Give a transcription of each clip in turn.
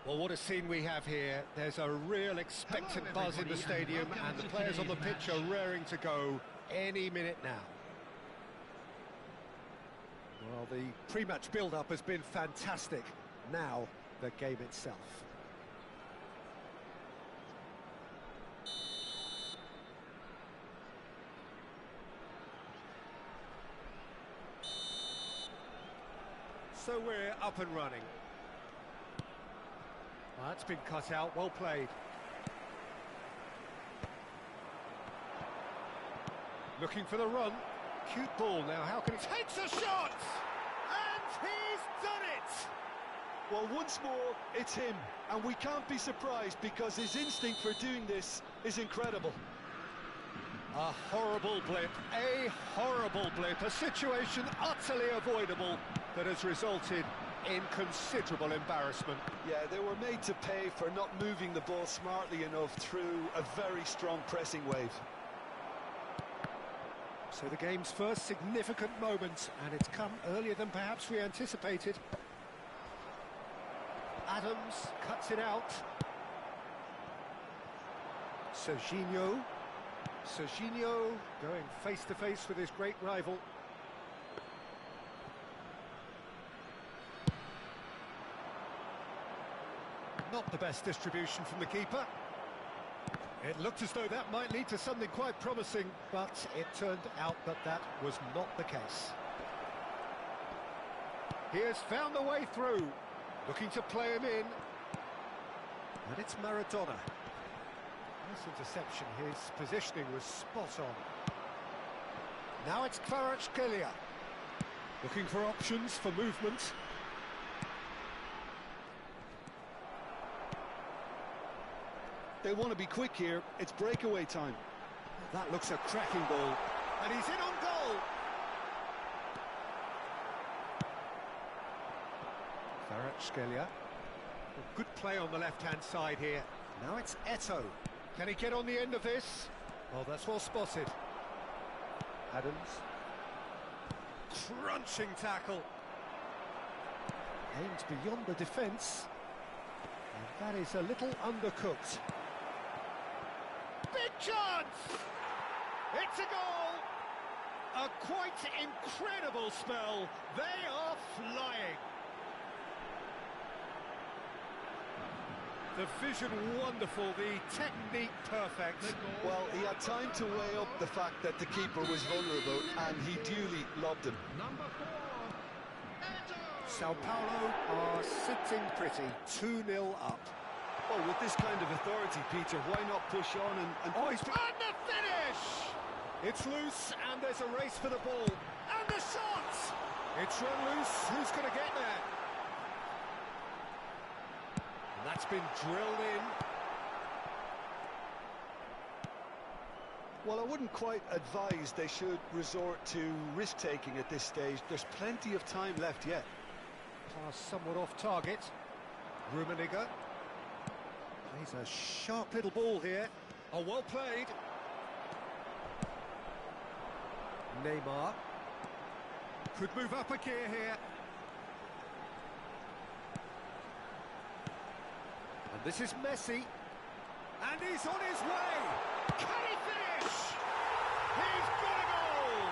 Well, what a scene we have here. There's a real expectant buzz in the stadium, and the players on the pitch are raring to go any minute now. Well, the pre-match build-up has been fantastic. Now, the game itself. So we're up and running. That's been cut out, well played. Looking for the run. Cute ball now, how can he... Takes a shot! And he's done it! Well, once more, it's him. And we can't be surprised because his instinct for doing this is incredible. A horrible blip, a situation utterly avoidable that has resulted in considerable embarrassment. Yeah, they were made to pay for not moving the ball smartly enough through a very strong pressing wave. So the game's first significant moment, and it's come earlier than perhaps we anticipated. Adams cuts it out. Serginho. Serginho going face-to-face with his great rival. Not the best distribution from the keeper. It looked as though that might lead to something quite promising, but it turned out that that was not the case. He has found the way through, looking to play him in. And it's Maradona. Nice interception, his positioning was spot on. Now it's FLCH. Looking for options for movement. They want to be quick here, it's breakaway time. That looks a cracking ball. And he's in on goal! FLCH. Good play on the left-hand side here. Now it's Eto'o. Can he get on the end of this? Oh, that's well spotted. Adams. Crunching tackle. Aimed beyond the defence. And that is a little undercooked. Big chance! It's a goal! A quite incredible spell. They are flying. The vision wonderful, the technique perfect. Well, he had time to weigh up the fact that the keeper was vulnerable, and he duly lobbed him. Sao Paulo are sitting pretty, 2-0 up. Well, with this kind of authority, Peter, why not push on and Oh, he's and the finish! It's loose, and there's a race for the ball. And the shot! It's run loose, who's going to get there? And that's been drilled in. Well, I wouldn't quite advise they should resort to risk-taking at this stage. There's plenty of time left yet. Pass somewhat off target. Rummenigge. Plays a sharp little ball here. Oh, well played. Neymar. Could move up a gear here. And this is Messi. And he's on his way. Can he finish? He's got a goal!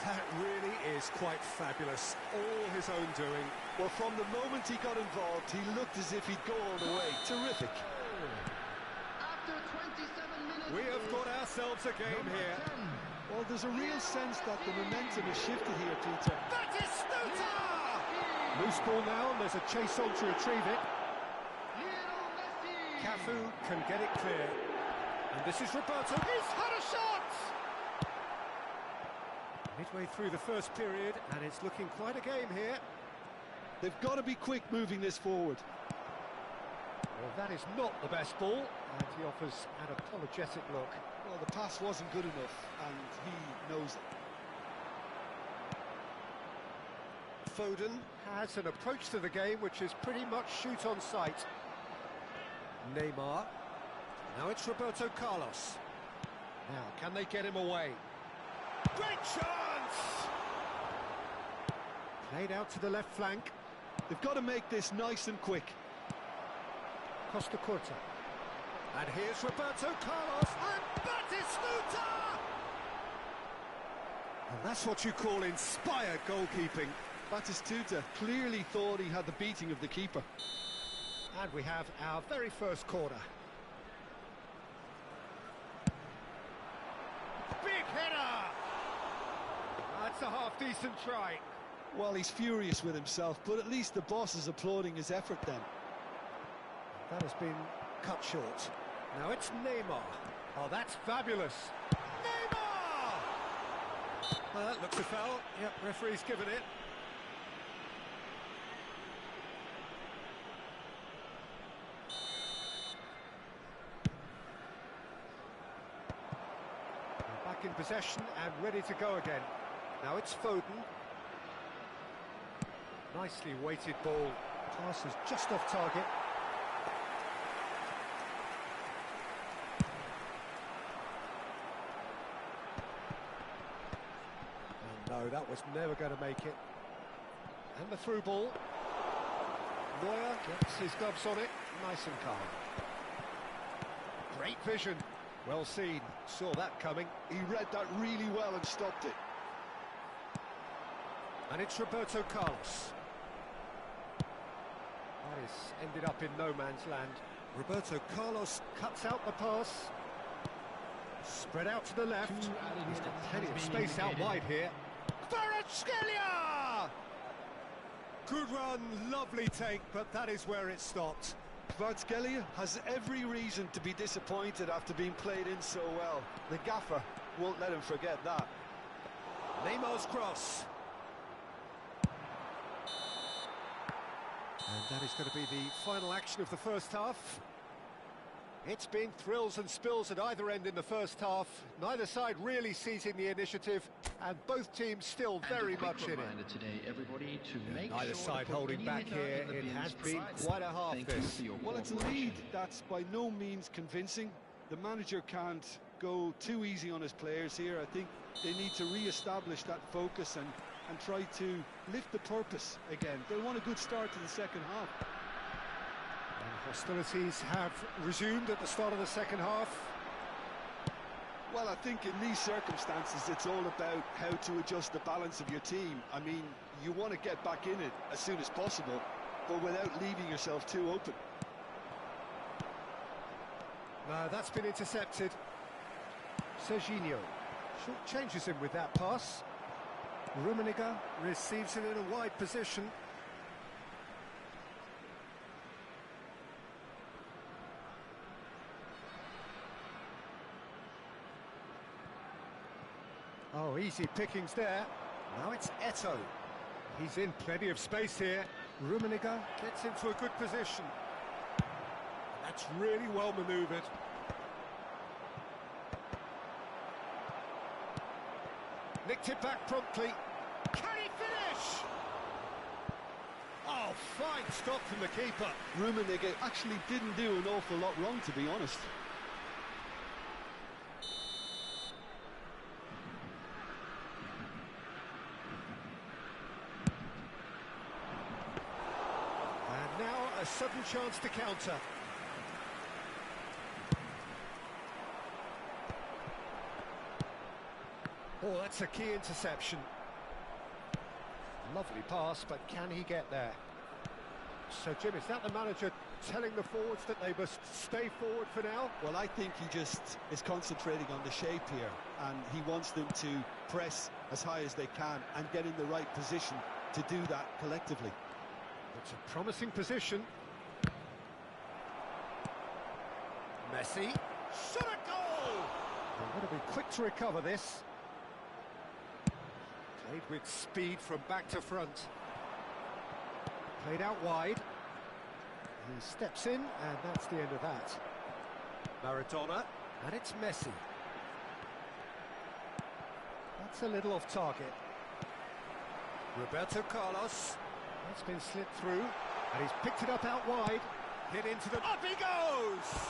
That really is quite fabulous. All his own doing. Well, from the moment he got involved, he looked as if he'd go all the way. Terrific. After 27 minutes, We have got ourselves a game here. Well, there's a real sense that the momentum has shifted here, Peter. That is Stuta! Loose ball now, and there's a chase on to retrieve it. Cafu can get it clear. And this is Roberto. He's had a shot! Midway through the first period, and it's looking quite a game here. They've got to be quick moving this forward. Well, that is not the best ball, and he offers an apologetic look. Well, the pass wasn't good enough, and he knows it. Foden has an approach to the game which is pretty much shoot on sight. Neymar. Now it's Roberto Carlos. Now, can they get him away? Great chance! Played out to the left flank. They've got to make this nice and quick. Costa Curta. And here's Roberto Carlos, and Batistuta! And that's what you call inspired goalkeeping. Batistuta clearly thought he had the beating of the keeper. And we have our very first corner. Big header! That's a half-decent try. Well, he's furious with himself, but at least the boss is applauding his effort then. That has been cut short. Now it's Neymar. Oh, that's fabulous. Neymar! Well, that looks a foul. Yep, referee's given it. Back in possession and ready to go again. Now it's Foden. Nicely weighted ball. Pass is just off target. And no, that was never going to make it. And the through ball. Neuer gets his gloves on it, nice and calm. Great vision, well seen, saw that coming. He read that really well and stopped it. And it's Roberto Carlos. That is ended up in no man's land. Roberto Carlos cuts out the pass. Spread out to the left. He's got plenty of space out wide here. Kvaratskhelia! Good run, lovely take, but that is where it stopped. Kvaratskhelia has every reason to be disappointed after being played in so well. The gaffer won't let him forget that. Neymar's cross. And that is going to be the final action of the first half. It's been thrills and spills at either end in the first half. Neither side really seizing the initiative, and both teams still very much in it. Today, everybody, to make Neither sure side to put holding any back hitter here. in the It bins has been besides quite a that. half, Thank you this. for your Well, it's a cooperation. lead that's by no means convincing. The manager can't go too easy on his players here. I think they need to re-establish that focus and try to lift the purpose again. They want a good start to the second half. And hostilities have resumed at the start of the second half. Well, I think in these circumstances, it's all about how to adjust the balance of your team. I mean, you want to get back in it as soon as possible, but without leaving yourself too open. No, that's been intercepted. Serginho short changes him with that pass. Rummenigge receives it in a wide position. Oh, easy pickings there. Now it's Eto'o. He's in plenty of space here. Rummenigge gets into a good position. That's really well manoeuvred. Nicked it back promptly. Can he finish? Oh, fine stop from the keeper. Rummenigge actually didn't do an awful lot wrong, to be honest. And now a sudden chance to counter. Oh, that's a key interception. Lovely pass, but can he get there? So, Jim, is that the manager telling the forwards that they must stay forward for now? Well, I think he just is concentrating on the shape here, and he wants them to press as high as they can and get in the right position to do that collectively. It's a promising position. Messi. Shot a goal! They're going to be quick to recover this. Played with speed from back to front. Played out wide. He steps in, and that's the end of that. Maradona, and it's Messi. That's a little off target. Roberto Carlos. That's been slipped through, and he's picked it up out wide. Hit into the... Up he goes!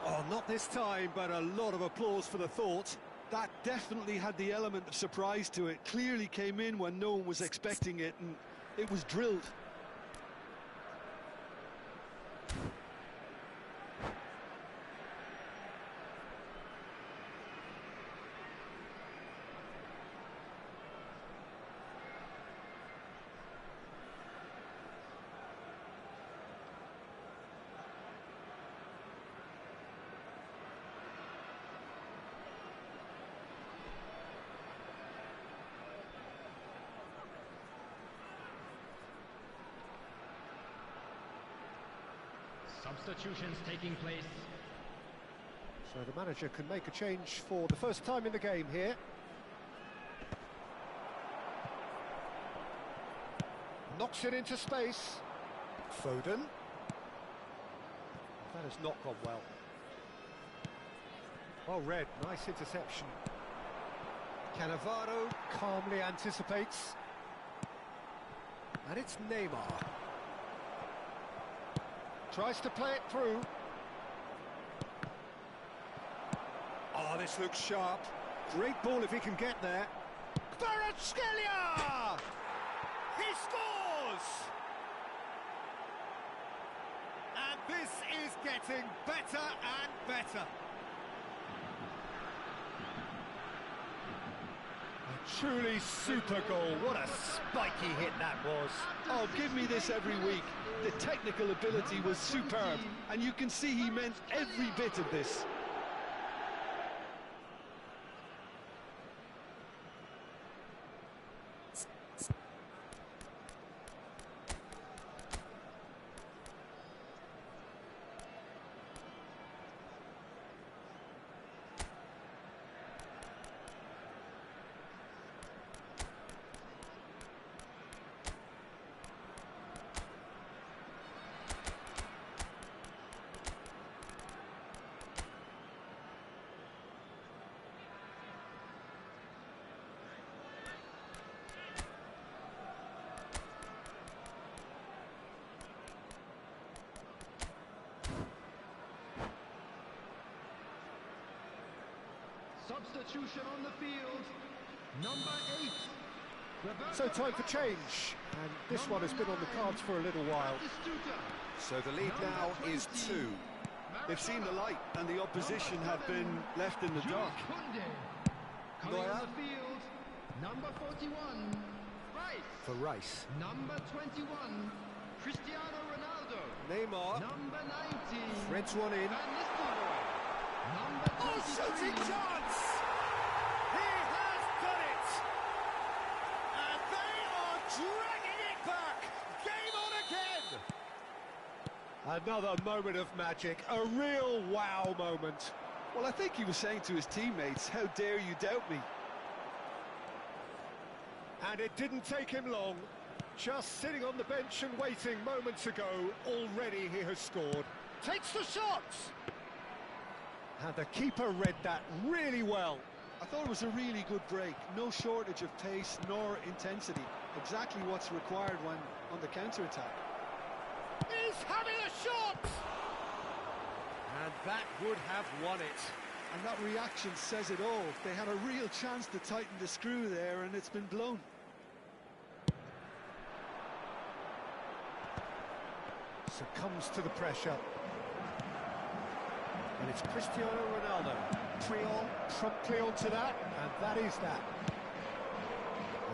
Oh, not this time, but a lot of applause for the thought. That definitely had the element of surprise to it. Clearly came in when no one was expecting it, and it was drilled. Substitutions taking place. So the manager can make a change for the first time in the game here. Knocks it into space. Foden. That has not gone well. Well read, nice interception. Cannavaro calmly anticipates. And it's Neymar. Tries to play it through. Oh, this looks sharp. Great ball if he can get there. Kvaratskhelia! He scores! This is getting better and better. A truly super goal. What a spiky hit that was. Oh, give me this every week. The technical ability was superb, and you can see he meant every bit of this. Substitution on the field, number 8. So time for change, and this one has been on the cards for a little while. So the lead now is 2. They've seen the light, and the opposition have been left in the dark. Coming on the field, number 41, Rice. For Rice. Number 21, Cristiano Ronaldo. Neymar. Number 19, Threads one in. Van Nistelrooy. Number 23, Oh, shooting chance! He has done it! And they are dragging it back! Game on again! Another moment of magic, a real wow moment. Well, I think he was saying to his teammates, how dare you doubt me? And it didn't take him long. Just sitting on the bench and waiting moments ago, already he has scored. Takes the shot! And the keeper read that really well. I thought it was a really good break. No shortage of pace nor intensity. Exactly what's required when on the counter-attack. He's having a shot! And that would have won it. And that reaction says it all. They had a real chance to tighten the screw there, and it's been blown. Succumbs to the pressure. And it's Cristiano Ronaldo. Triol promptly onto that, and that is that.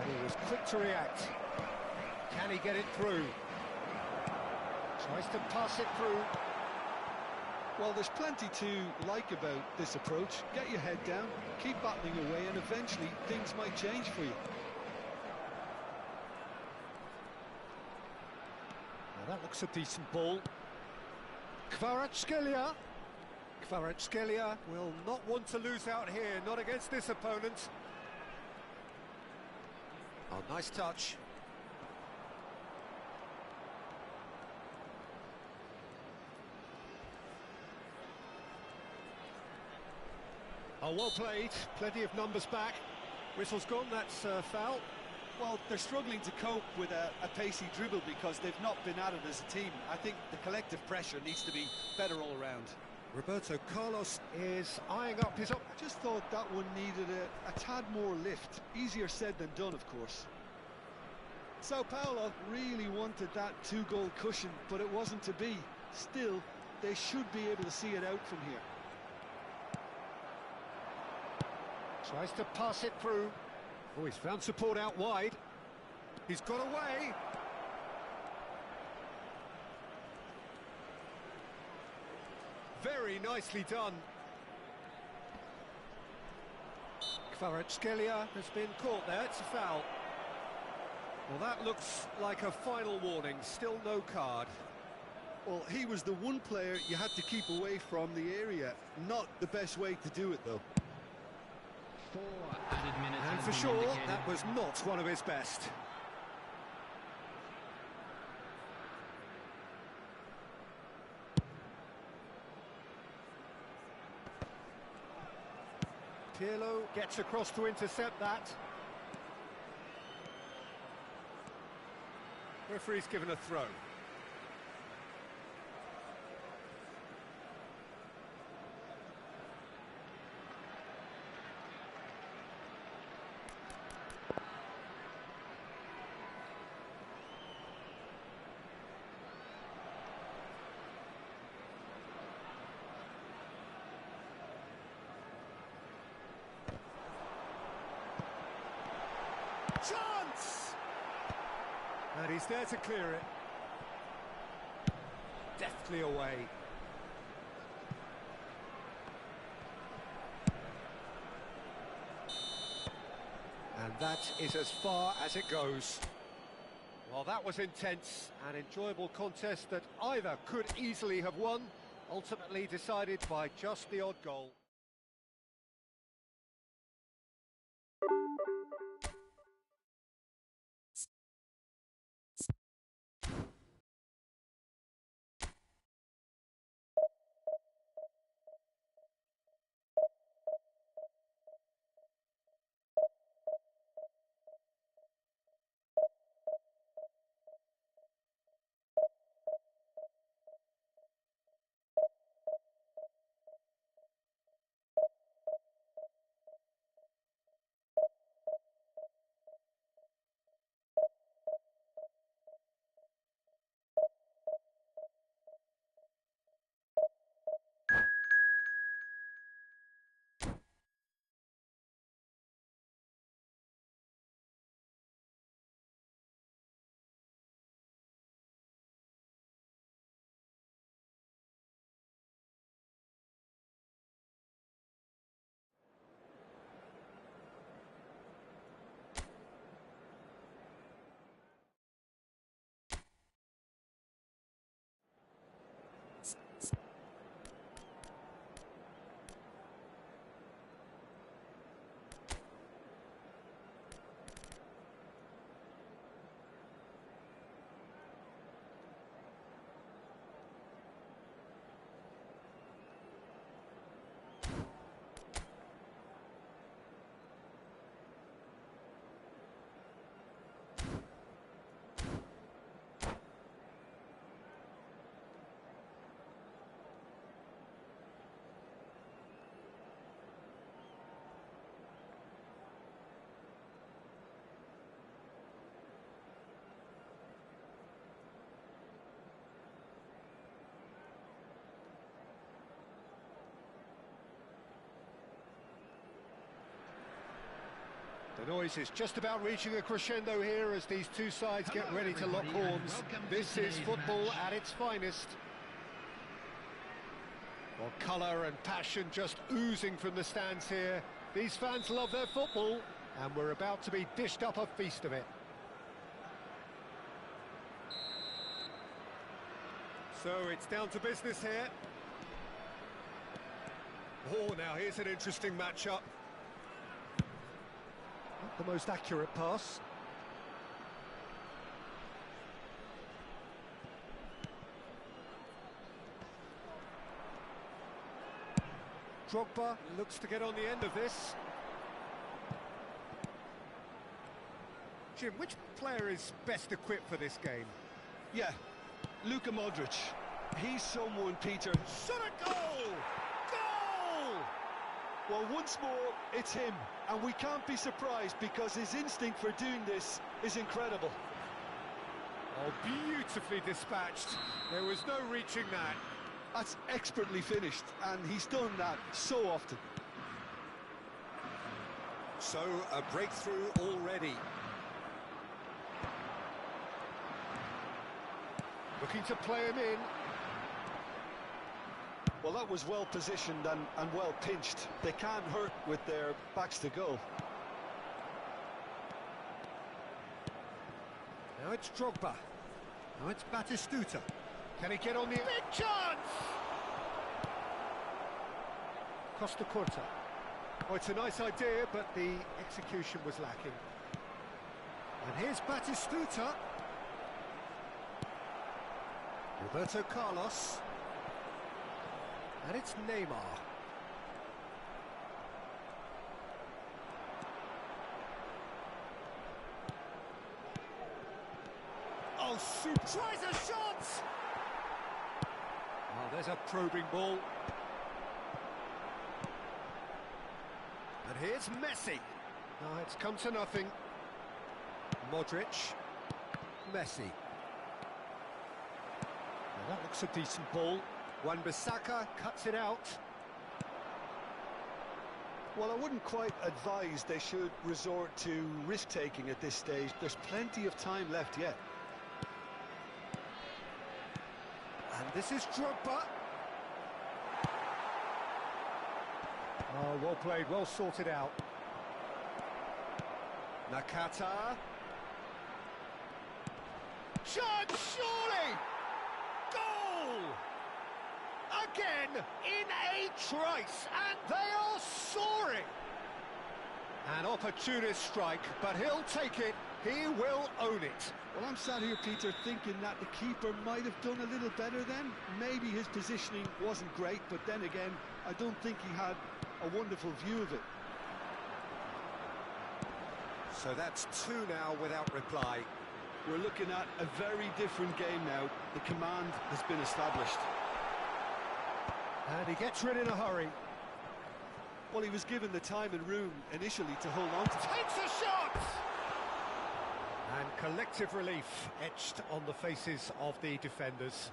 And he was quick to react. Can he get it through? Tries to pass it through. Well, there's plenty to like about this approach. Get your head down, keep battling away, and eventually things might change for you. Now that looks a decent ball. Kvaratskhelia. Kvaratskhelia will not want to lose out here, not against this opponent. Oh, nice touch. Oh, well played. Plenty of numbers back. Whistle's gone, that's foul. Well, they're struggling to cope with a pacey dribble because they've not been at it as a team. I think the collective pressure needs to be better all around. Roberto Carlos is eyeing up his... I just thought that one needed a tad more lift. Easier said than done, of course. Sao Paulo really wanted that 2-goal cushion, but it wasn't to be. Still, they should be able to see it out from here. Tries to pass it through. Oh, he's found support out wide. He's got away. Very nicely done. Kvaratskhelia has been caught there. It's a foul. Well, that looks like a final warning. Still no card. Well, he was the one player you had to keep away from the area. Not the best way to do it, though. 4 added minutes. And for sure, that was not one of his best. Pirlo gets across to intercept that. Referee's given a throw. Chance! And he's there to clear it. Deftly away. And that is as far as it goes. Well, that was intense, an enjoyable contest that either could easily have won, ultimately decided by just the odd goal. The noise is just about reaching a crescendo here as these two sides get ready to lock horns. This is football at its finest. Well, colour and passion just oozing from the stands here. These fans love their football, and we're about to be dished up a feast of it. So it's down to business here. Oh, now here's an interesting matchup. Not the most accurate pass. Drogba looks to get on the end of this. Jim, which player is best equipped for this game? Yeah, Luka Modric. He's someone, Peter. Shot a goal! Goal! Well, once more, it's him. And we can't be surprised because his instinct for doing this is incredible. Oh, beautifully dispatched. There was no reaching that. That's expertly finished, and he's done that so often. So, a breakthrough already. Looking to play him in. Well, that was well positioned and well pinched. They can't hurt with their backs to goal. Now it's Drogba. Now it's Batistuta. Can he get on the... Big chance! Costa Curta. Oh, it's a nice idea, but the execution was lacking. And here's Batistuta. Roberto Carlos. And it's Neymar. Oh, shoot! Tries a shot! Oh, there's a probing ball. And here's Messi. Oh, it's come to nothing. Modric. Messi. Now that looks a decent ball. Wan-Bissaka cuts it out. Well, I wouldn't quite advise they should resort to risk-taking at this stage. There's plenty of time left yet. And this is Drogba. Oh, well played, well sorted out. Nakata. Chance, surely! Goal! Again, in a trice, and they are soaring! An opportunist strike, but he'll take it, he will own it. Well, I'm sat here, Peter, thinking that the keeper might have done a little better then. Maybe his positioning wasn't great, but then again, I don't think he had a wonderful view of it. So that's two now without reply. We're looking at a very different game now. The command has been established. And he gets rid in a hurry. Well, he was given the time and room initially to hold on to. Takes a shot! And collective relief etched on the faces of the defenders.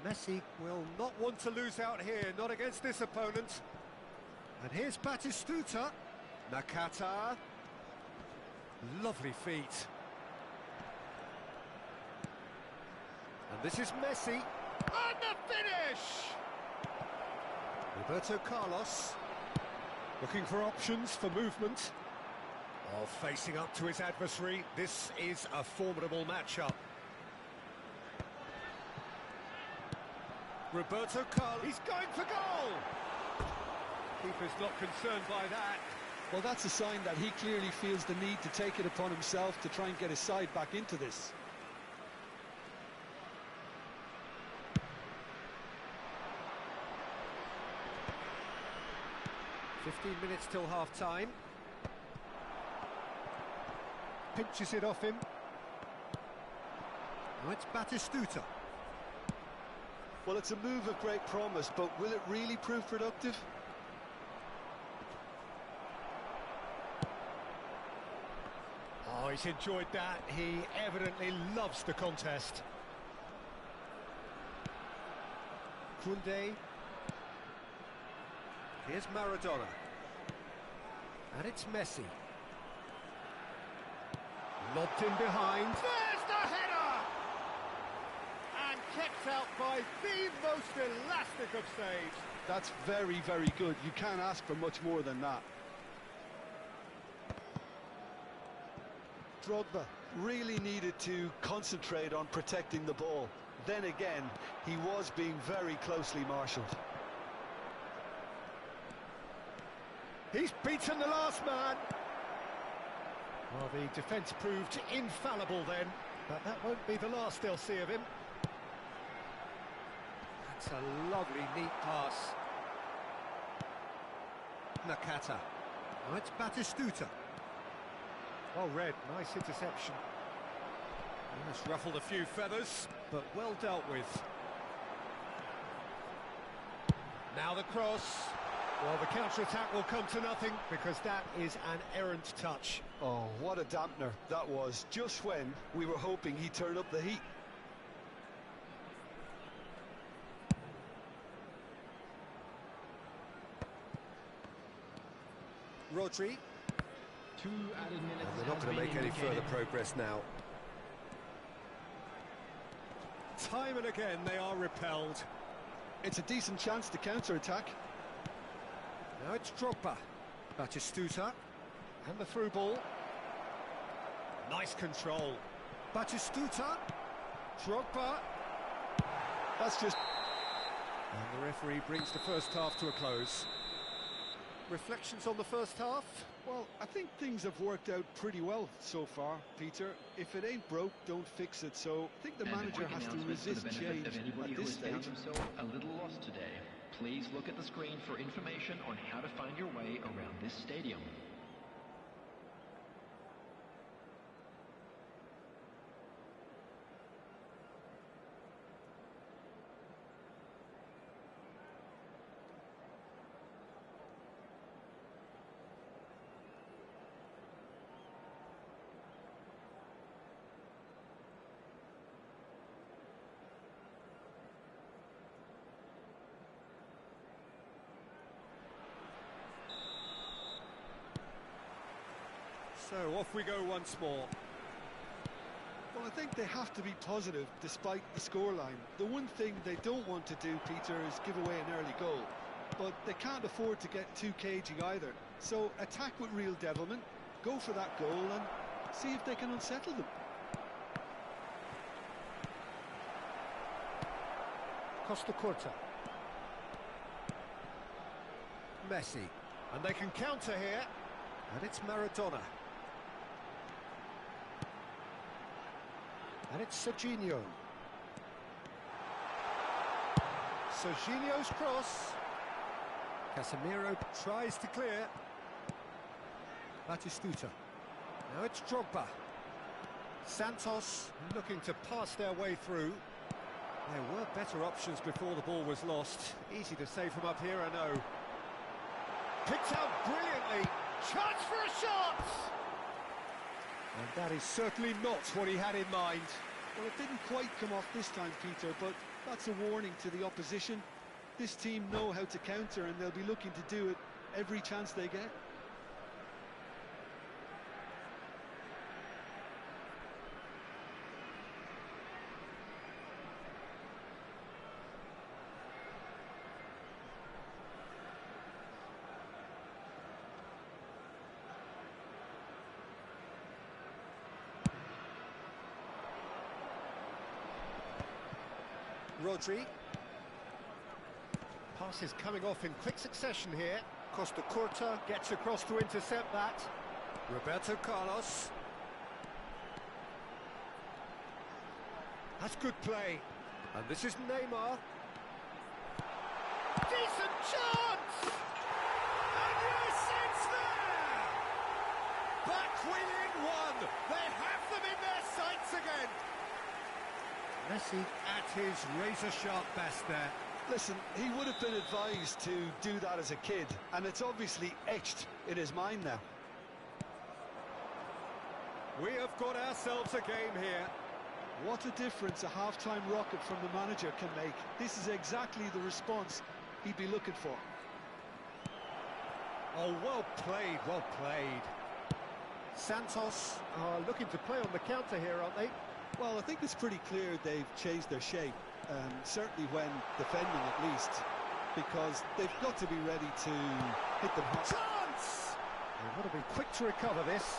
Messi will not want to lose out here, not against this opponent. And here's Batistuta. Nakata. Lovely feet. And this is Messi. And the finish! Roberto Carlos. Looking for options for movement. Oh, facing up to his adversary. This is a formidable matchup. Roberto Carlos, he's going for goal! Keeper's not concerned by that. Well, that's a sign that he clearly feels the need to take it upon himself to try and get his side back into this. "15 minutes till half-time. Pinches it off him. Now it's Batistuta. Well, it's a move of great promise, but will it really prove productive? Oh, he's enjoyed that. He evidently loves the contest. Koundé. Here's Maradona. And it's Messi. Lobbed in behind. There's the header! And kept out by the most elastic of saves. That's very, very good. You can't ask for much more than that. Drogba really needed to concentrate on protecting the ball. Then again, he was being very closely marshalled. He's beaten the last man. Well, the defence proved infallible then, but that won't be the last they'll see of him. That's a lovely, neat pass. Nakata. Now it's Batistuta. Well read, nice interception. It's ruffled a few feathers, but well dealt with. Now the cross. Well, the counter-attack will come to nothing because that is an errant touch. Oh, what a dampener that was, just when we were hoping he'd turn up the heat. Rodri. 2 added minutes. And they're not going to make any further progress now. Time and again they are repelled. It's a decent chance to counter-attack. Now it's Drogba. Batistuta. And the through ball. Nice control. Batistuta. Drogba. That's just... And the referee brings the first half to a close. Reflections on the first half? Well, I think things have worked out pretty well so far, Peter. If it ain't broke, don't fix it. So I think the manager has to resist change at this stage. A little lost today. Please look at the screen for information on how to find your way around this stadium. So off we go once more. Well, I think they have to be positive despite the scoreline. The one thing they don't want to do, Peter, is give away an early goal. But they can't afford to get too cagey either. So attack with real devilment, go for that goal and see if they can unsettle them. Costa Curta. Messi. And they can counter here. And it's Maradona. And it's Serginho. Serginho's cross. Casemiro tries to clear. Batistuta. Now it's Drogba. Santos looking to pass their way through. There were better options before the ball was lost. Easy to say from up here, I know. Picked out brilliantly. Chance for a shot! And that is certainly not what he had in mind. Well, it didn't quite come off this time, Peter, but that's a warning to the opposition. This team know how to counter and they'll be looking to do it every chance they get. Rodri. Pass is coming off in quick succession here. Costa Curta gets across to intercept that. Roberto Carlos. That's good play. And this is Neymar. Decent chance! And yes, it's there! Back within one! They have them in their sights again! Messi at his razor-sharp best there. Listen, he would have been advised to do that as a kid, and it's obviously etched in his mind now. We have got ourselves a game here. What a difference a half-time rocket from the manager can make. This is exactly the response he'd be looking for. Oh, well played, well played. Santos are looking to play on the counter here, aren't they? Well, I think it's pretty clear they've changed their shape, certainly when defending at least, because they've got to be ready to hit them hard. Chance! They've got to be quick to recover this.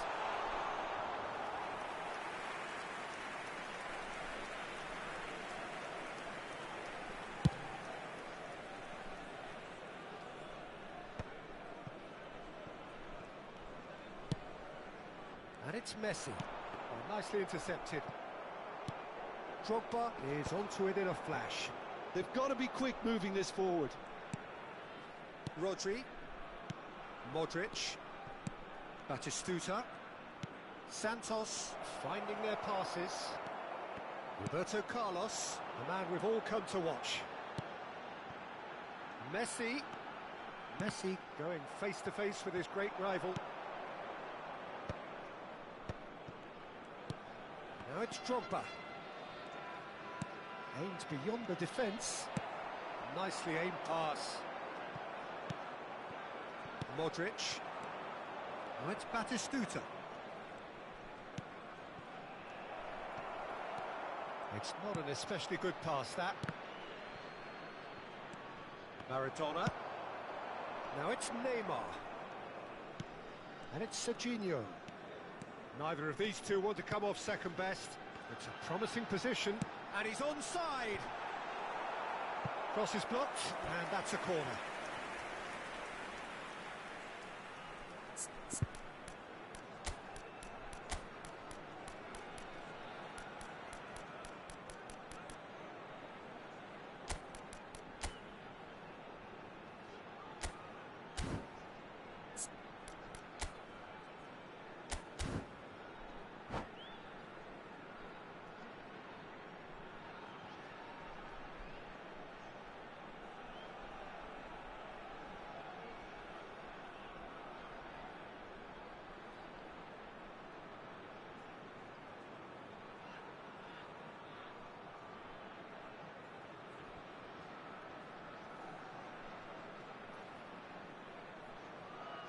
And it's Messi. Oh, nicely intercepted. Drogba is onto it in a flash. They've got to be quick moving this forward. Rodri. Modric. Batistuta. Santos finding their passes. Roberto Carlos, the man we've all come to watch. Messi. Messi going face to face with his great rival. Now it's Drogba. Aimed beyond the defence. Nicely aimed pass. Modric. Now it's Batistuta. It's not an especially good pass, that. Maradona. Now it's Neymar. And it's Serginho. Neither of these two want to come off second best. It's a promising position, and he's onside. Cross is blocked, and that's a corner.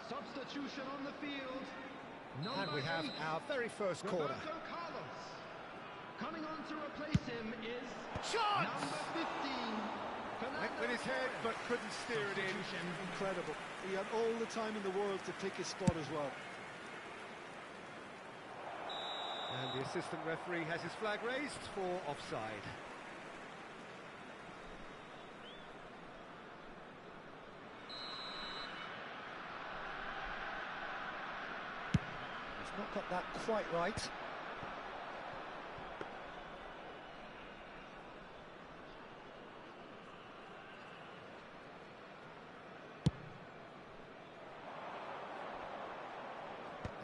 Substitution on the field. And we have our very first corner. Coming on to replace him is Shot! number 15. Went with his head, but couldn't steer it in. Incredible. He had all the time in the world to pick his spot as well. And the assistant referee has his flag raised for offside. He's not got that quite right.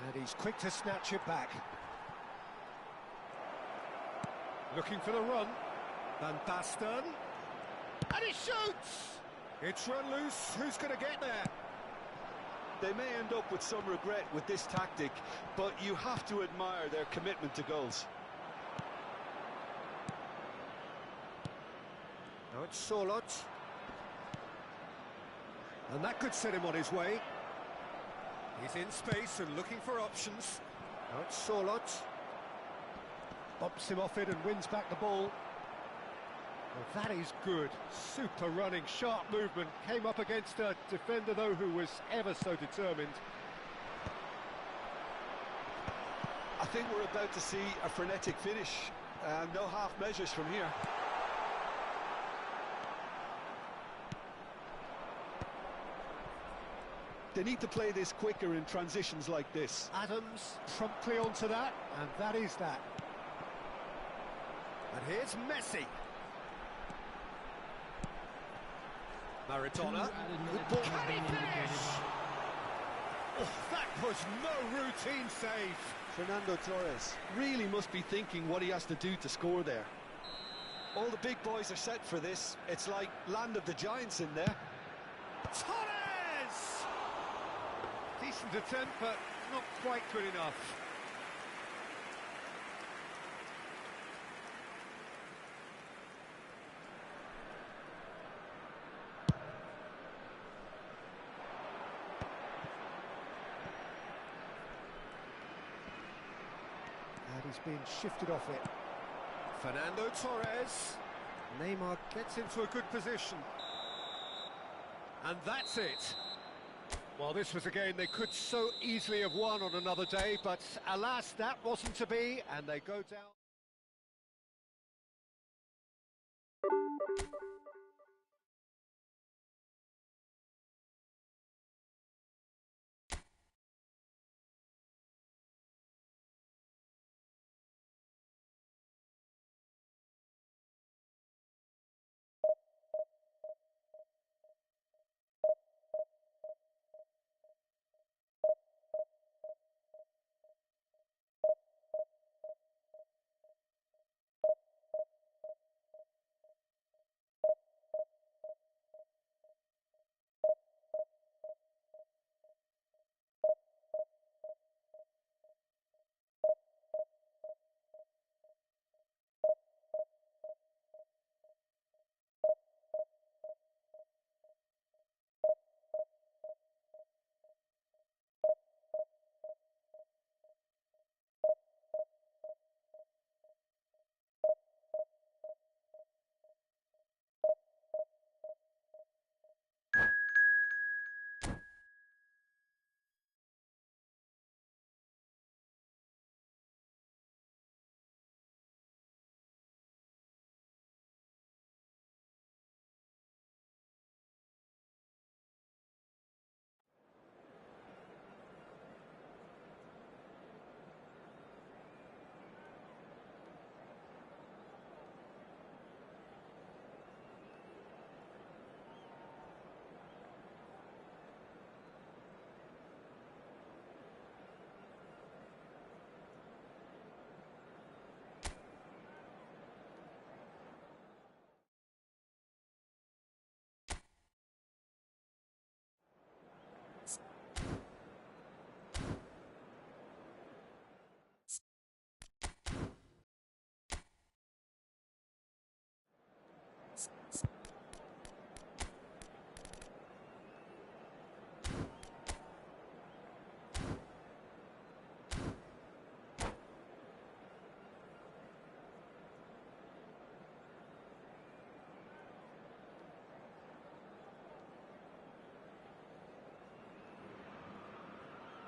And he's quick to snatch it back. Looking for the run. Van Basten. And he shoots! It's run loose. Who's going to get there? They may end up with some regret with this tactic, but you have to admire their commitment to goals. Now it's Solot. And that could set him on his way. He's in space and looking for options. Now it's Solot. Bumps him off it and wins back the ball. Well, that is good. Super running, sharp movement. Came up against a defender, though, who was ever so determined. I think we're about to see a frenetic finish. No half measures from here. They need to play this quicker in transitions like this. Adams promptly onto that, and that is that. And here's Messi. Maradona. Good ball. Can he finish? Oh, that was no routine save. Fernando Torres really must be thinking what he has to do to score there. All the big boys are set for this. It's like land of the giants in there. Torres! Decent attempt, but not quite good enough. And he's being shifted off it. Fernando Torres. Neymar gets into a good position. And that's it. Well, this was a game they could so easily have won on another day, but alas, that wasn't to be, and they go down.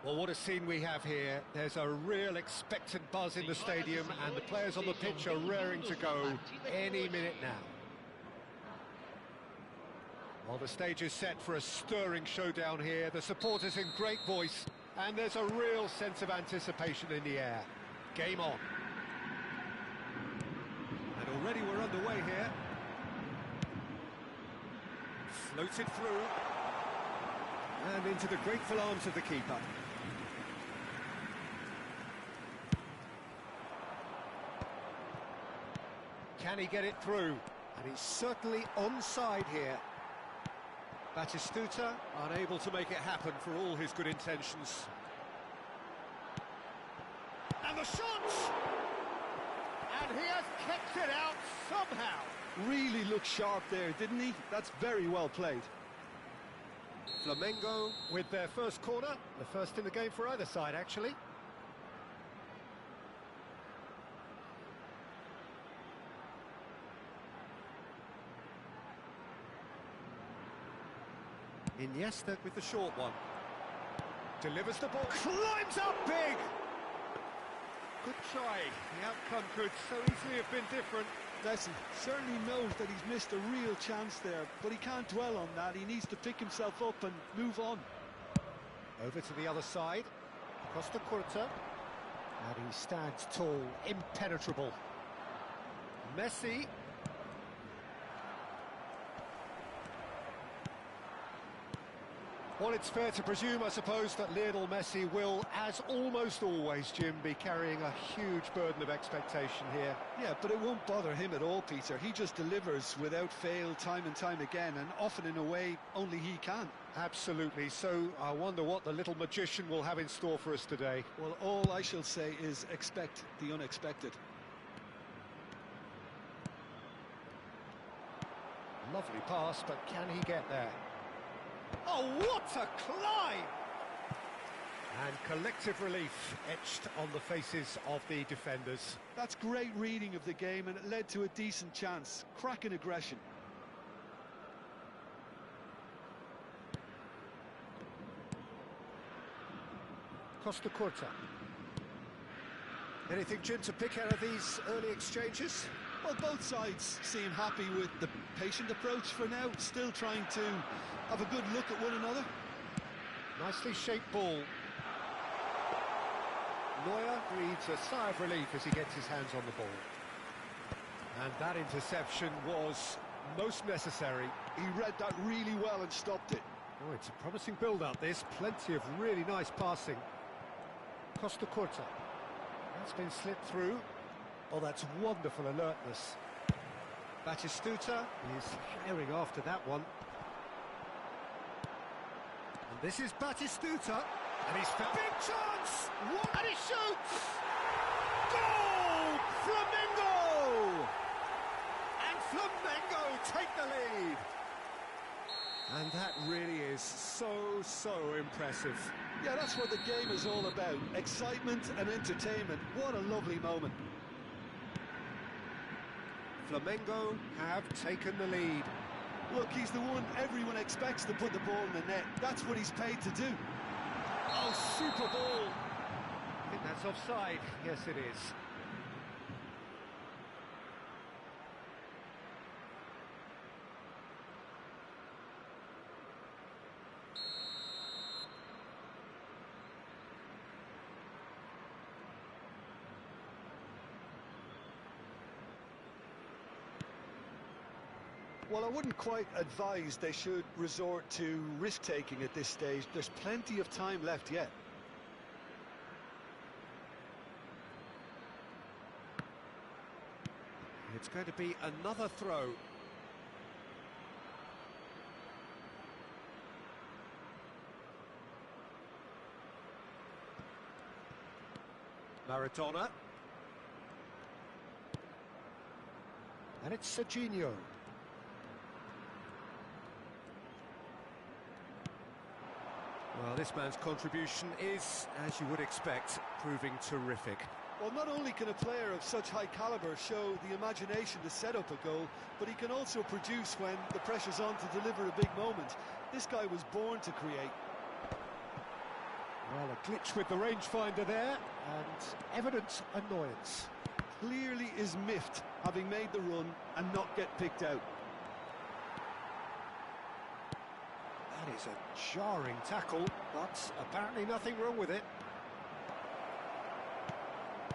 Well, what a scene we have here. There's a real expectant buzz in the stadium, and the players on the pitch are raring to go any minute now. Well, the stage is set for a stirring showdown here. The supporters in great voice, and there's a real sense of anticipation in the air. Game on. And already we're underway here. Floated through. And into the grateful arms of the keeper. Can he get it through? And he's certainly onside here. Batistuta unable to make it happen for all his good intentions. And the shot! And he has kept it out somehow. Really looked sharp there, didn't he? That's very well played. Flamengo with their first corner, the first in the game for either side, actually. Iniesta with the short one. Delivers the ball, climbs up big! Good try, the outcome could so easily have been different. Messi certainly knows that he's missed a real chance there, but he can't dwell on that. He needs to pick himself up and move on. Over to the other side, Costa Curta, and he stands tall, impenetrable. Messi. Well, it's fair to presume, I suppose, that Lionel Messi will, as almost always, Jim, be carrying a huge burden of expectation here. Yeah, but it won't bother him at all, Peter. He just delivers without fail time and time again, and often in a way only he can. Absolutely. So I wonder what the little magician will have in store for us today. Well, all I shall say is expect the unexpected. Lovely pass, but can he get there? Oh, what a climb! And collective relief etched on the faces of the defenders. That's great reading of the game, and it led to a decent chance. Cracking aggression. Costa Curta. Anything, Jim, to pick out of these early exchanges? Well, both sides seem happy with the patient approach for now, still trying to have a good look at one another. Nicely shaped ball. Neuer breathes a sigh of relief as he gets his hands on the ball. And that interception was most necessary. He read that really well and stopped it. Oh, it's a promising build-up, this. Plenty of really nice passing. Costa Curta. That's been slipped through. Oh, that's wonderful alertness. Batistuta is herring after that one. And this is Batistuta. And he's found... Big chance! What? And he shoots! Goal! Flamengo! And Flamengo take the lead. And that really is so impressive. Yeah, that's what the game is all about. Excitement and entertainment. What a lovely moment. Flamengo have taken the lead. Look, he's the one everyone expects to put the ball in the net. That's what he's paid to do. Oh, super ball. I think that's offside. Yes, it is. Well, I wouldn't quite advise they should resort to risk-taking at this stage. There's plenty of time left yet. It's going to be another throw. Maradona. And it's Serginho. Well, this man's contribution is, as you would expect, proving terrific. Well, not only can a player of such high caliber show the imagination to set up a goal, but he can also produce when the pressure's on to deliver a big moment. This guy was born to create. Well, a glitch with the rangefinder there, and evident annoyance. Clearly is miffed, having made the run and not get picked out. That is a jarring tackle, but apparently nothing wrong with it.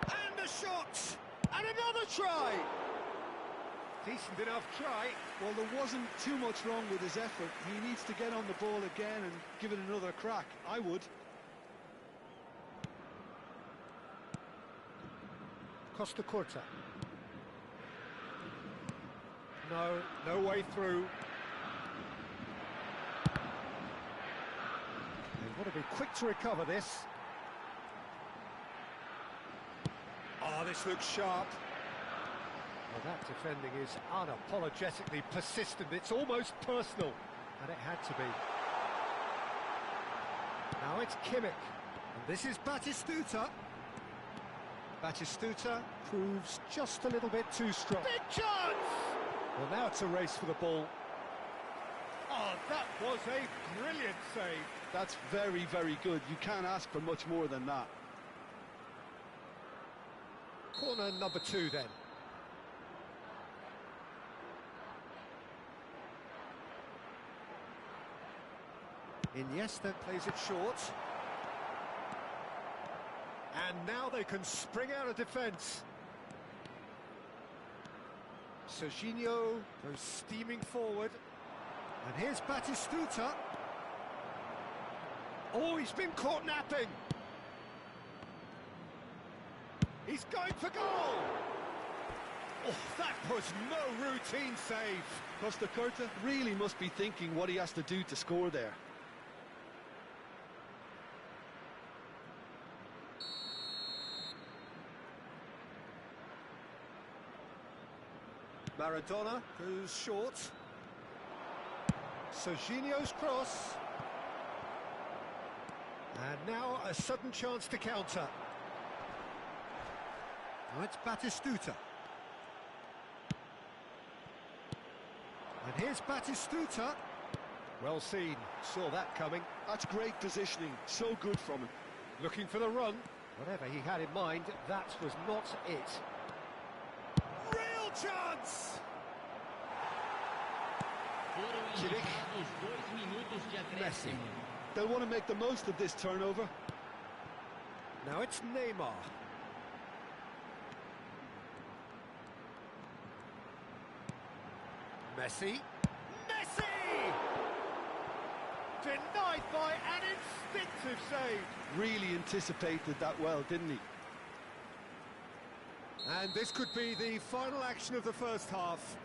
And a shot! And another try! Decent enough try. Well, there wasn't too much wrong with his effort. He needs to get on the ball again and give it another crack. I would. Costa Curta. No way through. They want to be quick to recover this. Oh, this looks sharp. Well, that defending is unapologetically persistent. It's almost personal, and it had to be. Now it's Kimmich, and this is Batistuta. Batistuta proves just a little bit too strong. Big chance! Well, now it's a race for the ball. Oh, that was a brilliant save. That's very, very good. You can't ask for much more than that. Corner number 2 then. Iniesta plays it short. And now they can spring out of defence. Serginho goes steaming forward. And here's Batistuta. Oh, he's been caught napping. He's going for goal. Oh, that was no routine save. Costa Curta really must be thinking what he has to do to score there. Maradona goes short. Serginho's cross. And now a sudden chance to counter. Now it's Batistuta. And here's Batistuta. Well seen, saw that coming. That's great positioning, so good from him. Looking for the run. Whatever he had in mind, that was not it. Real chance! Messi. They'll want to make the most of this turnover. Now it's Neymar. Messi. Messi! Denied by an instinctive save. Really anticipated that well, didn't he? And this could be the final action of the first half.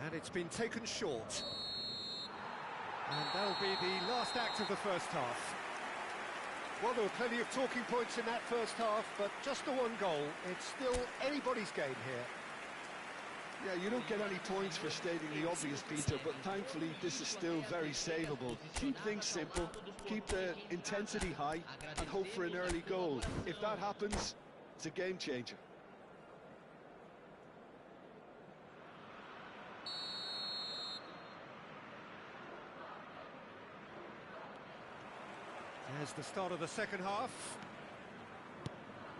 And it's been taken short. And that'll be the last act of the first half. Well, there were plenty of talking points in that first half, but just the one goal. It's still anybody's game here. Yeah, you don't get any points for stating the obvious, Peter, but thankfully this is still very savable. Keep things simple, keep the intensity high, and hope for an early goal. If that happens, it's a game changer. There's the start of the second half.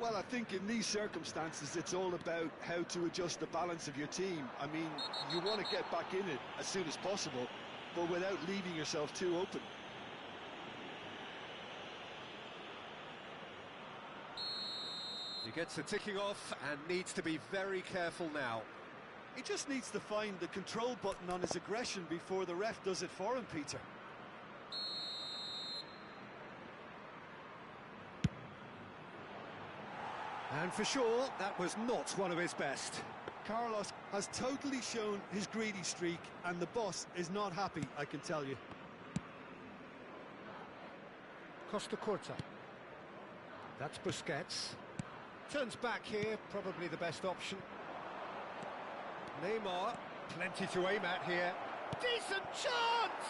Well, I think in these circumstances, it's all about how to adjust the balance of your team. I mean, you want to get back in it as soon as possible, but without leaving yourself too open. He gets a ticking off and needs to be very careful now. He just needs to find the control button on his aggression before the ref does it for him, Peter. And for sure, that was not one of his best. Carlos has totally shown his greedy streak, and the boss is not happy, I can tell you. Costa Curta. That's Busquets. Turns back here, probably the best option. Neymar, plenty to aim at here. Decent chance!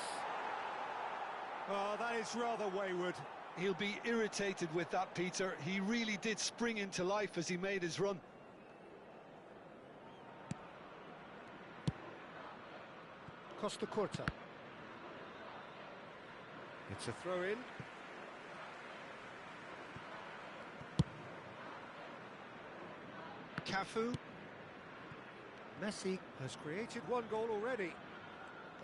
Oh, that is rather wayward. He'll be irritated with that, Peter. He really did spring into life as he made his run. Costa Curta. It's a throw-in. Cafu. Messi has created one goal already.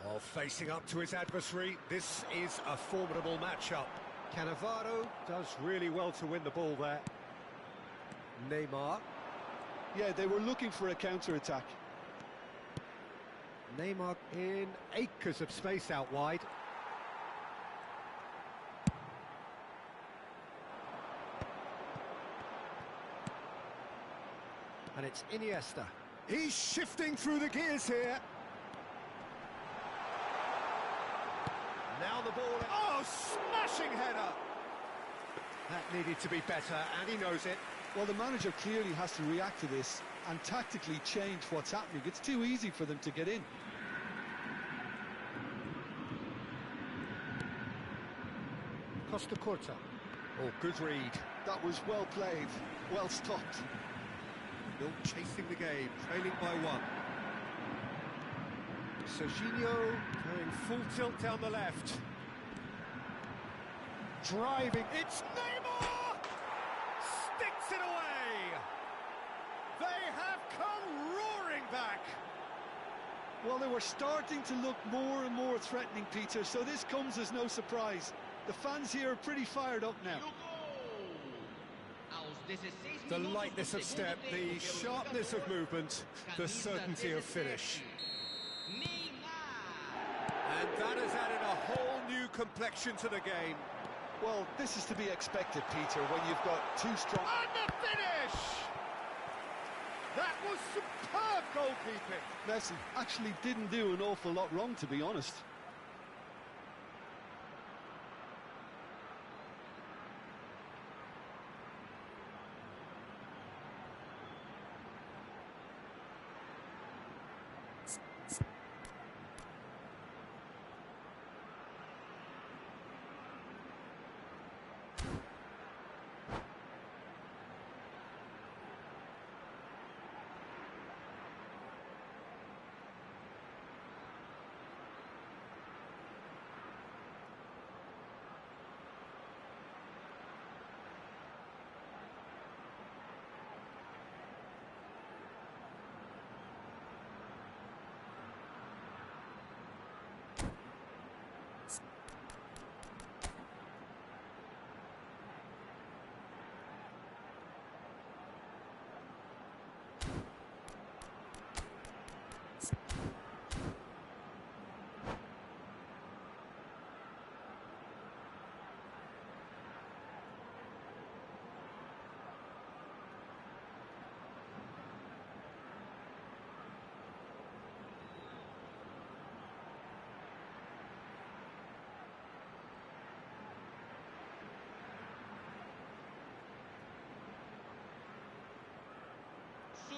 While facing up to his adversary, this is a formidable matchup. Cannavaro does really well to win the ball there. Neymar. Yeah, they were looking for a counter-attack. Neymar in acres of space out wide. And it's Iniesta. He's shifting through the gears here. Now the ball... Oh, smashing header! That needed to be better, and he knows it. Well, the manager clearly has to react to this and tactically change what's happening. It's too easy for them to get in. Costa Curta. Oh, good read. That was well played, well stopped. Still chasing the game, trailing by one. Serginho going full tilt down the left. Driving, it's Neymar! Sticks it away! They have come roaring back! Well, they were starting to look more and more threatening, Peter, so this comes as no surprise. The fans here are pretty fired up now. The lightness of step, the sharpness of movement, the certainty of finish. And that has added a whole new complexion to the game. Well, this is to be expected, Peter, when you've got two strong... And the finish! That was superb goalkeeping. Messi actually didn't do an awful lot wrong, to be honest.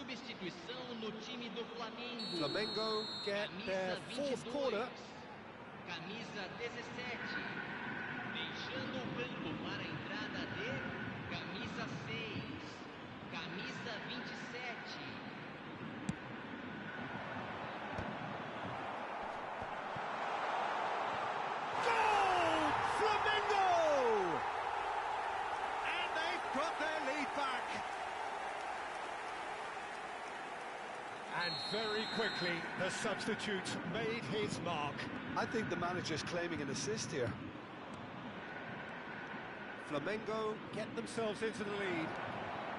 Substituição no time do Flamengo. Flamengo get their fourth corner. Camisa 17. Deixando o campo para a entrada de camisa 6. Camisa 27. Goal! Flamengo! And they've got their lead back. And very quickly, the substitute made his mark. I think the manager's claiming an assist here. Flamengo get themselves into the lead.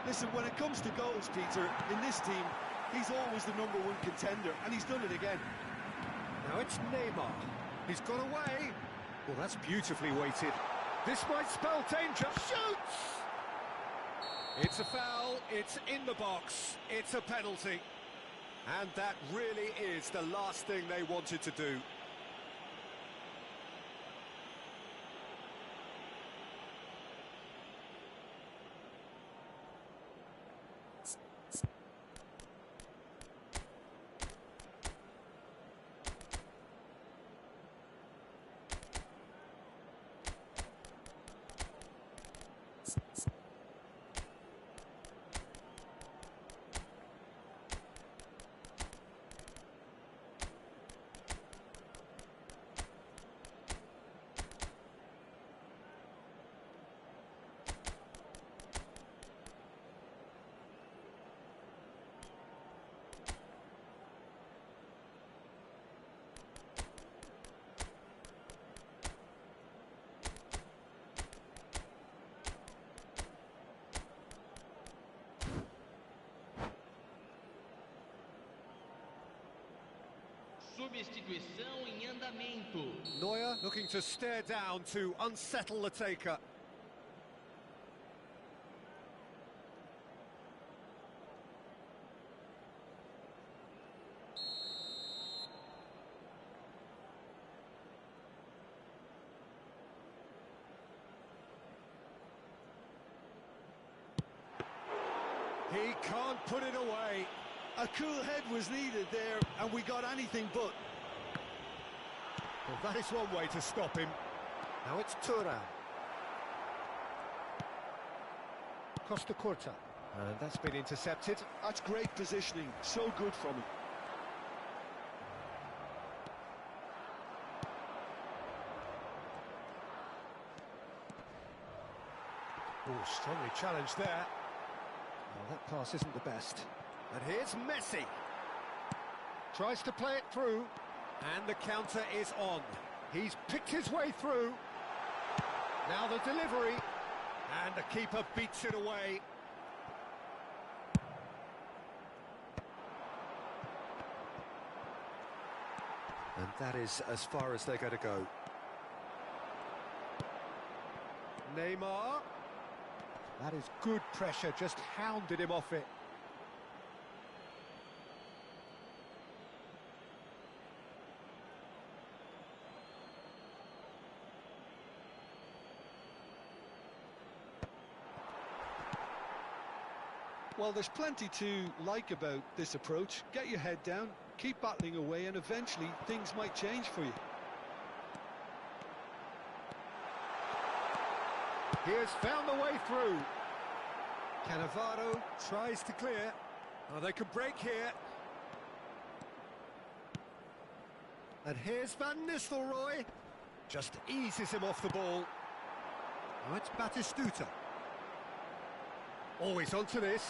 Listen, when it comes to goals, Peter, in this team, he's always the #1 contender, and he's done it again. Now it's Neymar. He's gone away. Well, that's beautifully weighted. This might spell danger. Shoots! It's a foul. It's in the box. It's a penalty. And that really is the last thing they wanted to do. Substituição em andamento. Neuer looking to stare down to unsettle the taker. He can't put it away. A cool head was needed there, and we got anything but. Well, that is one way to stop him. Now it's Thuram. Costa Curta. And that's been intercepted. That's great positioning, so good from him. Oh, strongly challenged there. Well, that pass isn't the best. And here's Messi. Tries to play it through. And the counter is on. He's picked his way through. Now the delivery. And the keeper beats it away. And that is as far as they're going to go. Neymar. That is good pressure, just hounded him off it. Well, there's plenty to like about this approach. Get your head down, keep battling away, and eventually things might change for you. He has found the way through. Cannavaro tries to clear. Oh, they could break here. And here's Van Nistelrooy. Just eases him off the ball. Now it's Batistuta. Always onto this.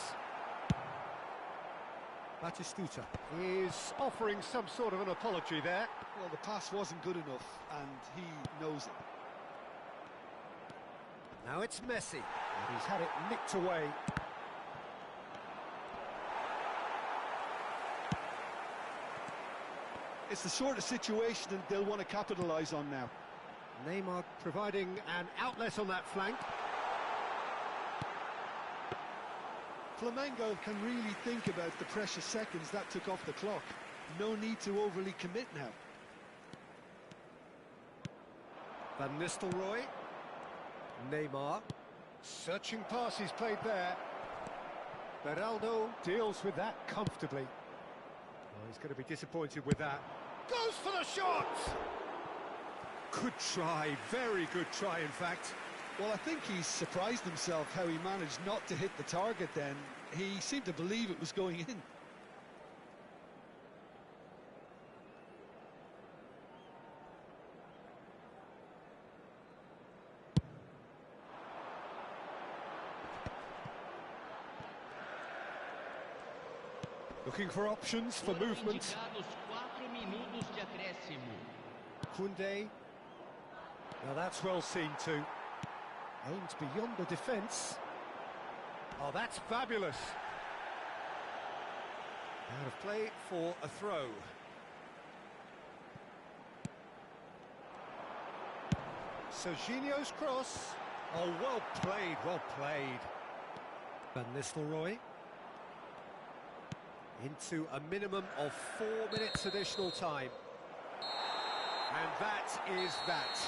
Batistuta is offering some sort of an apology there. Well, the pass wasn't good enough, and he knows it. Now it's Messi, and he's had it nicked away. It's the sort of situation that they'll want to capitalise on now. Neymar providing an outlet on that flank. Flamengo can really think about the precious seconds that took off the clock. No need to overly commit now. Van Nistelrooy. Neymar. Searching pass he's played there. Beraldo deals with that comfortably. Oh, he's going to be disappointed with that. Goes for the shot! Good try, very good try in fact. Well, I think he's surprised himself how he managed not to hit the target then. He seemed to believe it was going in. Looking for options for movement. Koundé. Now that's well seen too. Aimed beyond the defence. Oh, that's fabulous. Out of play for a throw. Serginho's cross. Oh, well played, well played. Van Nistelrooy. Into a minimum of 4 minutes additional time. And that is that.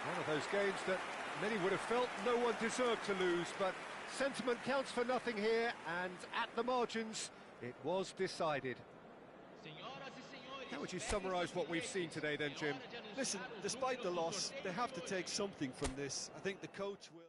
One of those games that many would have felt no one deserved to lose, but sentiment counts for nothing here, and at the margins, it was decided. How would you summarise what we've seen today then, Jim? Listen, despite the loss, they have to take something from this. I think the coach will...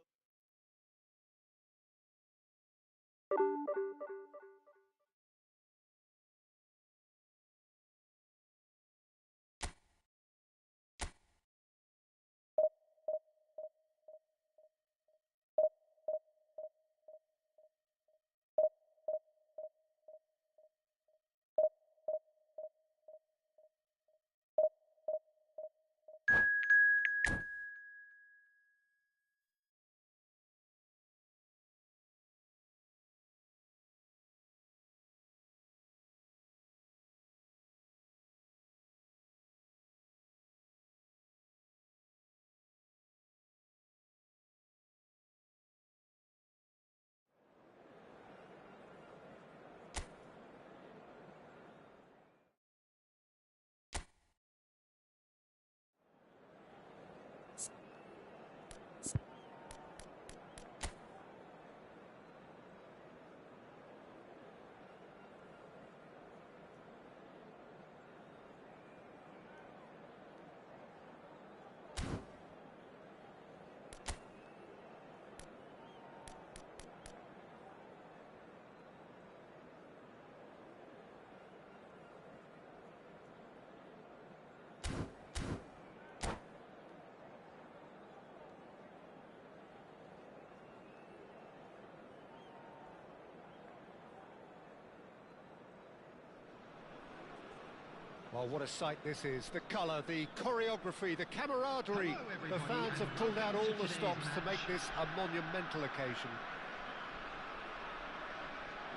Well, what a sight this is. The colour, the choreography, the camaraderie. The fans have pulled out all the stops to make this a monumental occasion.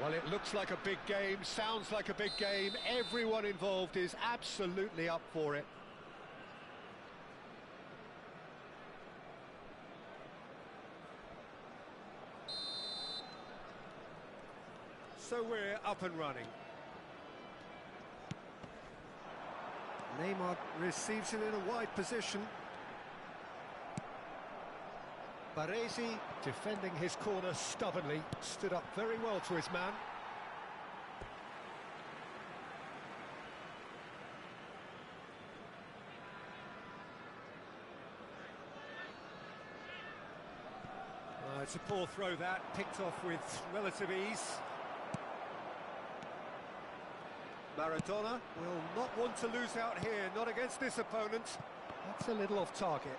Well, it looks like a big game, sounds like a big game. Everyone involved is absolutely up for it. So we're up and running. Neymar receives it in a wide position. Baresi defending his corner stubbornly, stood up very well to his man. It's a poor throw that, picked off with relative ease. Maradona will not want to lose out here, not against this opponent. That's a little off target.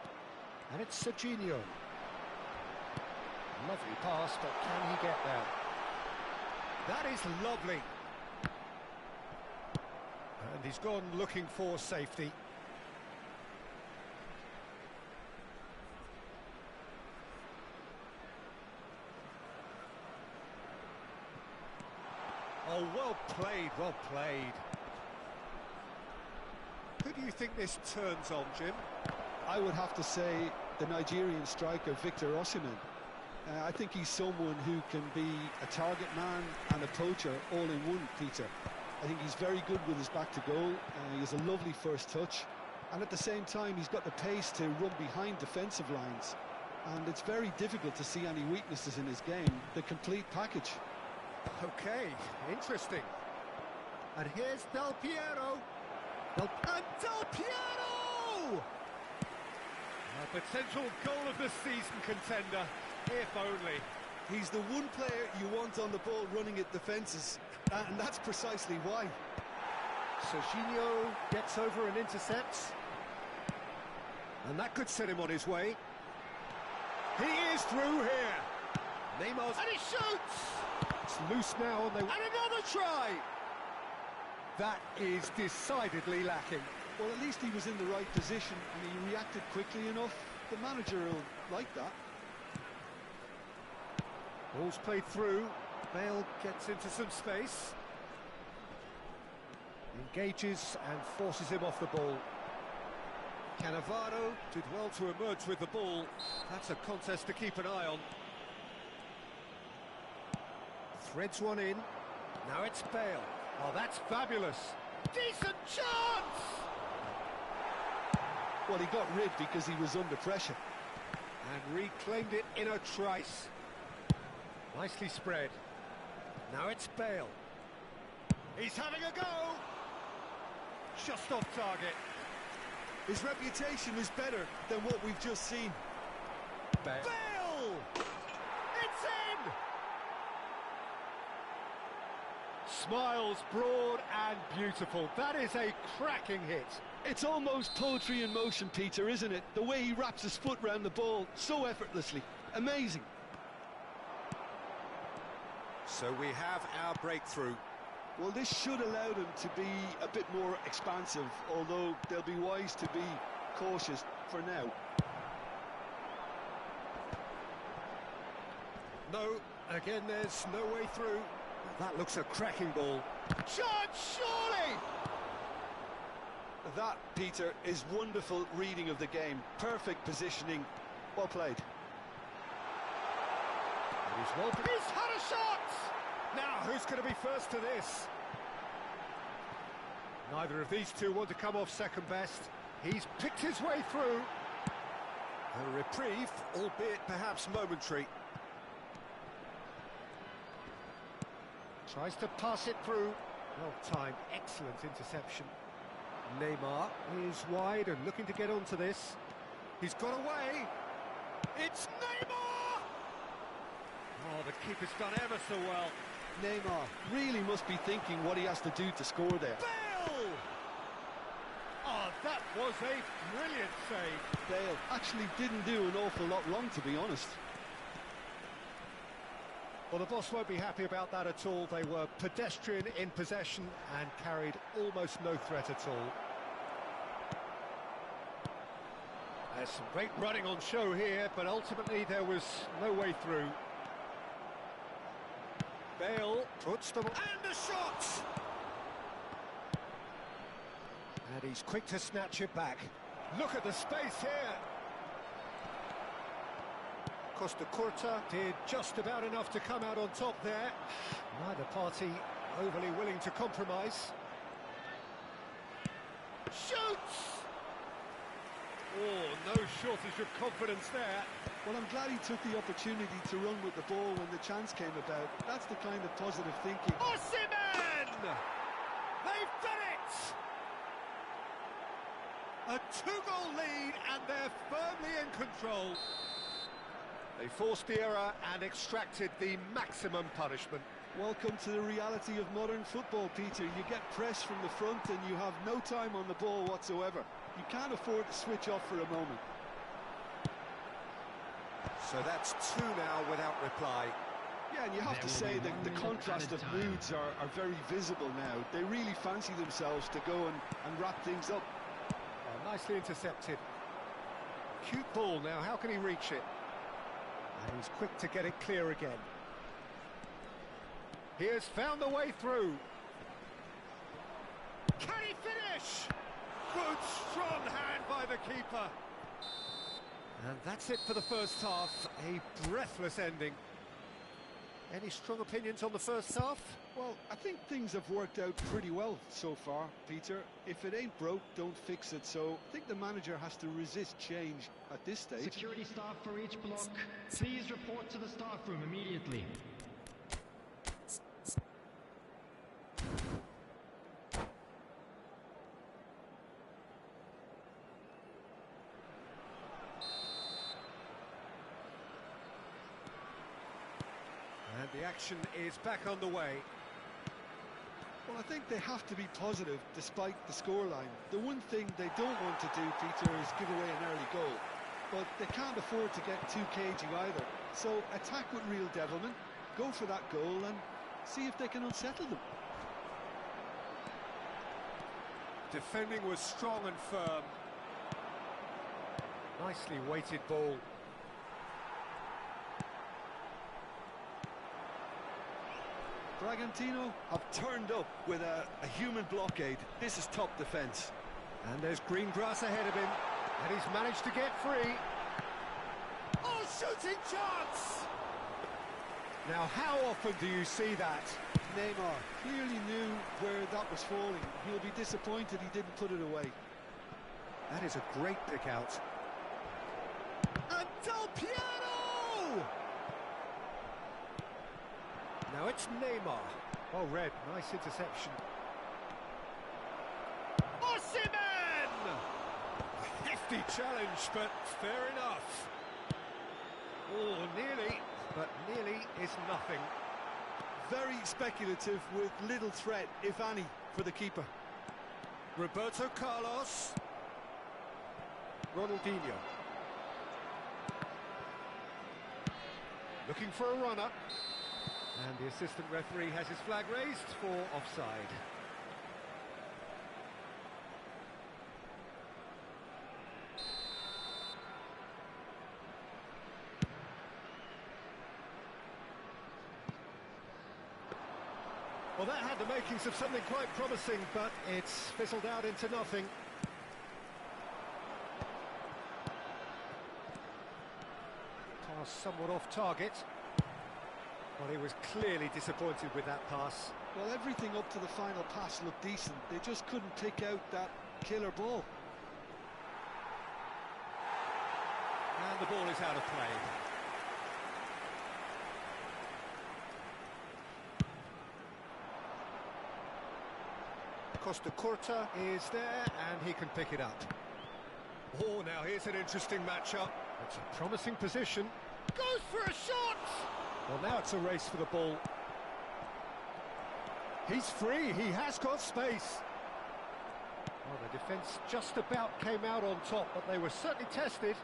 And it's Serginho. Lovely pass, but can he get there? That is lovely. And he's gone looking for safety. Oh, well played, well played. Who do you think this turns on, Jim? I would have to say the Nigerian striker, Victor Osimhen. I think he's someone who can be a target man and a poacher all in one, Peter. I think he's very good with his back to goal. He has a lovely first touch. And at the same time, he's got the pace to run behind defensive lines. And it's very difficult to see any weaknesses in his game. The complete package. Okay, interesting. And here's Del Piero. Del Piero! A potential goal of the season contender, if only. He's the one player you want on the ball running at defences, and that's precisely why. Serginho gets over and intercepts. And that could set him on his way. He is through here. Neymar's... And he shoots! It's loose now, and another try! That is decidedly lacking. Well, at least he was in the right position, and he reacted quickly enough. The manager will like that. Ball's played through. Bale gets into some space. Engages and forces him off the ball. Cannavaro did well to emerge with the ball. That's a contest to keep an eye on. Threads one in. Now it's Bale. Oh, that's fabulous. Decent chance! Well, he got rid because he was under pressure. And reclaimed it in a trice. Nicely spread. Now it's Bale. He's having a go! Just off target. His reputation is better than what we've just seen. Bale! It's in! Smiles broad and beautiful. That is a cracking hit. It's almost poetry in motion, Peter, isn't it? The way he wraps his foot round the ball so effortlessly. Amazing. So we have our breakthrough. Well, this should allow them to be a bit more expansive, although they'll be wise to be cautious for now. No, again, there's no way through. That looks a cracking ball. Chance, surely! That, Peter, is wonderful reading of the game. Perfect positioning. Well played. He's had a shot! Now, who's going to be first to this? Neither of these two want to come off second best. He's picked his way through. A reprieve, albeit perhaps momentary. Tries to pass it through. Well timed, excellent interception. Neymar is wide and looking to get onto this. He's got away. It's Neymar! Oh, the keeper's done ever so well. Neymar really must be thinking what he has to do to score there. Bale! Oh, that was a brilliant save. Bale actually didn't do an awful lot wrong, to be honest. Well, the boss won't be happy about that at all. They were pedestrian in possession and carried almost no threat at all. There's some great running on show here, but ultimately there was no way through. Bale puts them... and a shot! And he's quick to snatch it back. Look at the space here. Costa Curta did just about enough to come out on top there. Neither party overly willing to compromise. Shoots! Oh, no shortage of confidence there. Well, I'm glad he took the opportunity to run with the ball when the chance came about. That's the kind of positive thinking. Osimhen! They've done it! A two-goal lead, and they're firmly in control. They forced the error and extracted the maximum punishment. Welcome to the reality of modern football, Peter. You get pressed from the front and you have no time on the ball whatsoever. You can't afford to switch off for a moment. So that's two now without reply. Yeah, and you have to say that the contrast of moods are very visible now. They really fancy themselves to go and wrap things up. Oh, nicely intercepted. Cute ball now, how can he reach it? And he's quick to get it clear again. He has found the way through. Can he finish? Good, strong hand by the keeper. And that's it for the first half. A breathless ending. Any strong opinions on the first half? Well, I think things have worked out pretty well so far, Peter. If it ain't broke, don't fix it. So I think the manager has to resist change at this stage. Security staff for each block, please report to the staff room immediately. And the action is back on the way. Well, I think they have to be positive despite the scoreline. The one thing they don't want to do, Peter, is give away an early goal. But they can't afford to get too cagey either. So attack with real devilment, go for that goal and see if they can unsettle them. Defending was strong and firm. Nicely weighted ball. Bragantino have turned up with a human blockade. This is top defence. And there's green grass ahead of him. And he's managed to get free. Oh, shooting chance! Now, how often do you see that? Neymar clearly knew where that was falling. He'll be disappointed he didn't put it away. That is a great pick out. And Del Piero! Now it's Neymar. Oh, red, nice interception. Osimhen! A hefty challenge, but fair enough. Oh, nearly, but nearly is nothing. Very speculative with little threat, if any, for the keeper. Roberto Carlos. Ronaldinho. Looking for a runner. And the assistant referee has his flag raised for offside. Well, that had the makings of something quite promising, but it's fizzled out into nothing. Pass somewhat off target. Well, he was clearly disappointed with that pass. Well, everything up to the final pass looked decent. They just couldn't pick out that killer ball. And the ball is out of play. Costa Curta is there, and he can pick it up. Oh, now here's an interesting matchup. It's a promising position. Goes for a shot! Well, now it's a race for the ball. He's free, he has got space. Well, the defence just about came out on top, but they were certainly tested.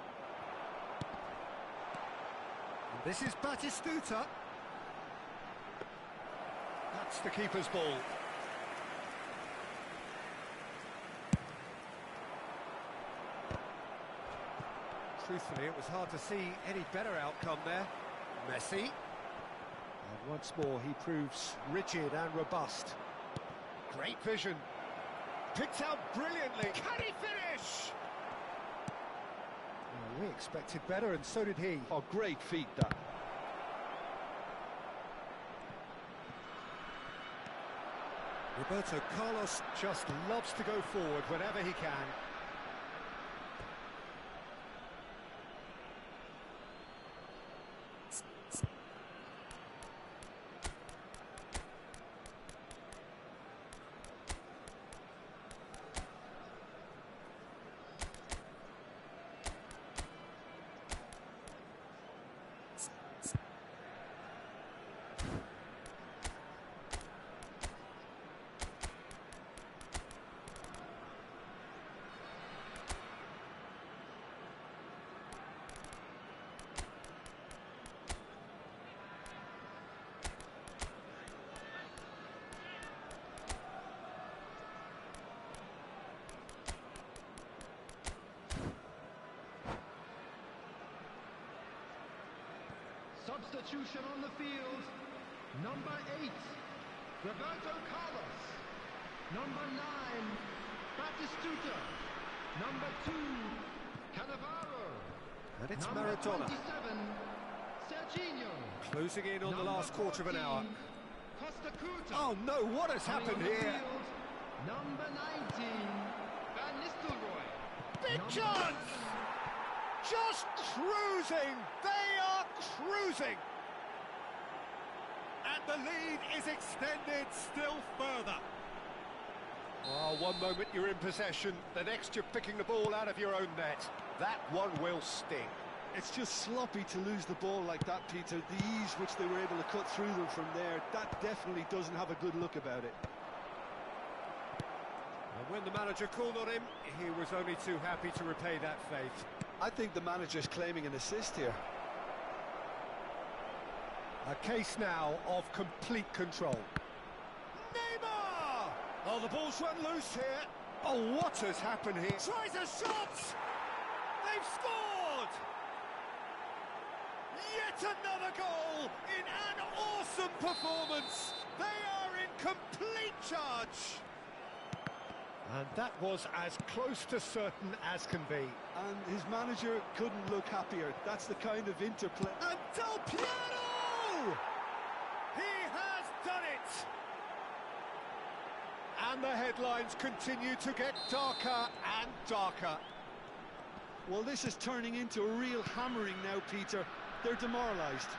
And this is Batistuta. That's the keeper's ball. Truthfully, it was hard to see any better outcome there. Messi. And once more, he proves rigid and robust. Great vision. Picked out brilliantly. Can he finish? Well, we expected better, and so did he. Oh, great feat, that. Roberto Carlos just loves to go forward whenever he can. Substitution on the field. Number 8, Roberto Carlos. Number 9, Batistuta. Number 2, Cannavaro. And it's Number Maradona. 27, Serginho. Closing in on the Number last quarter of an 14, hour. Costa Curta. Oh no, what has happened Coming on the here? field, number 19, Van Nistelrooy. Big Number chance! 11, Just cruising! They are cruising! And the lead is extended still further. Oh, one moment you're in possession, the next you're picking the ball out of your own net. That one will sting. It's just sloppy to lose the ball like that, Peter. The ease which they were able to cut through them from there, that definitely doesn't have a good look about it. And when the manager called on him, he was only too happy to repay that faith. I think the manager's claiming an assist here. A case now of complete control. Neymar! Oh, the ball's run loose here. Oh, what has happened here? Tries a shot! They've scored! Yet another goal in an awesome performance. They are in complete charge. And that was as close to certain as can be. And his manager couldn't look happier. That's the kind of interplay. And Del Piero! He has done it! And the headlines continue to get darker and darker. Well, this is turning into a real hammering now, Peter. They're demoralised.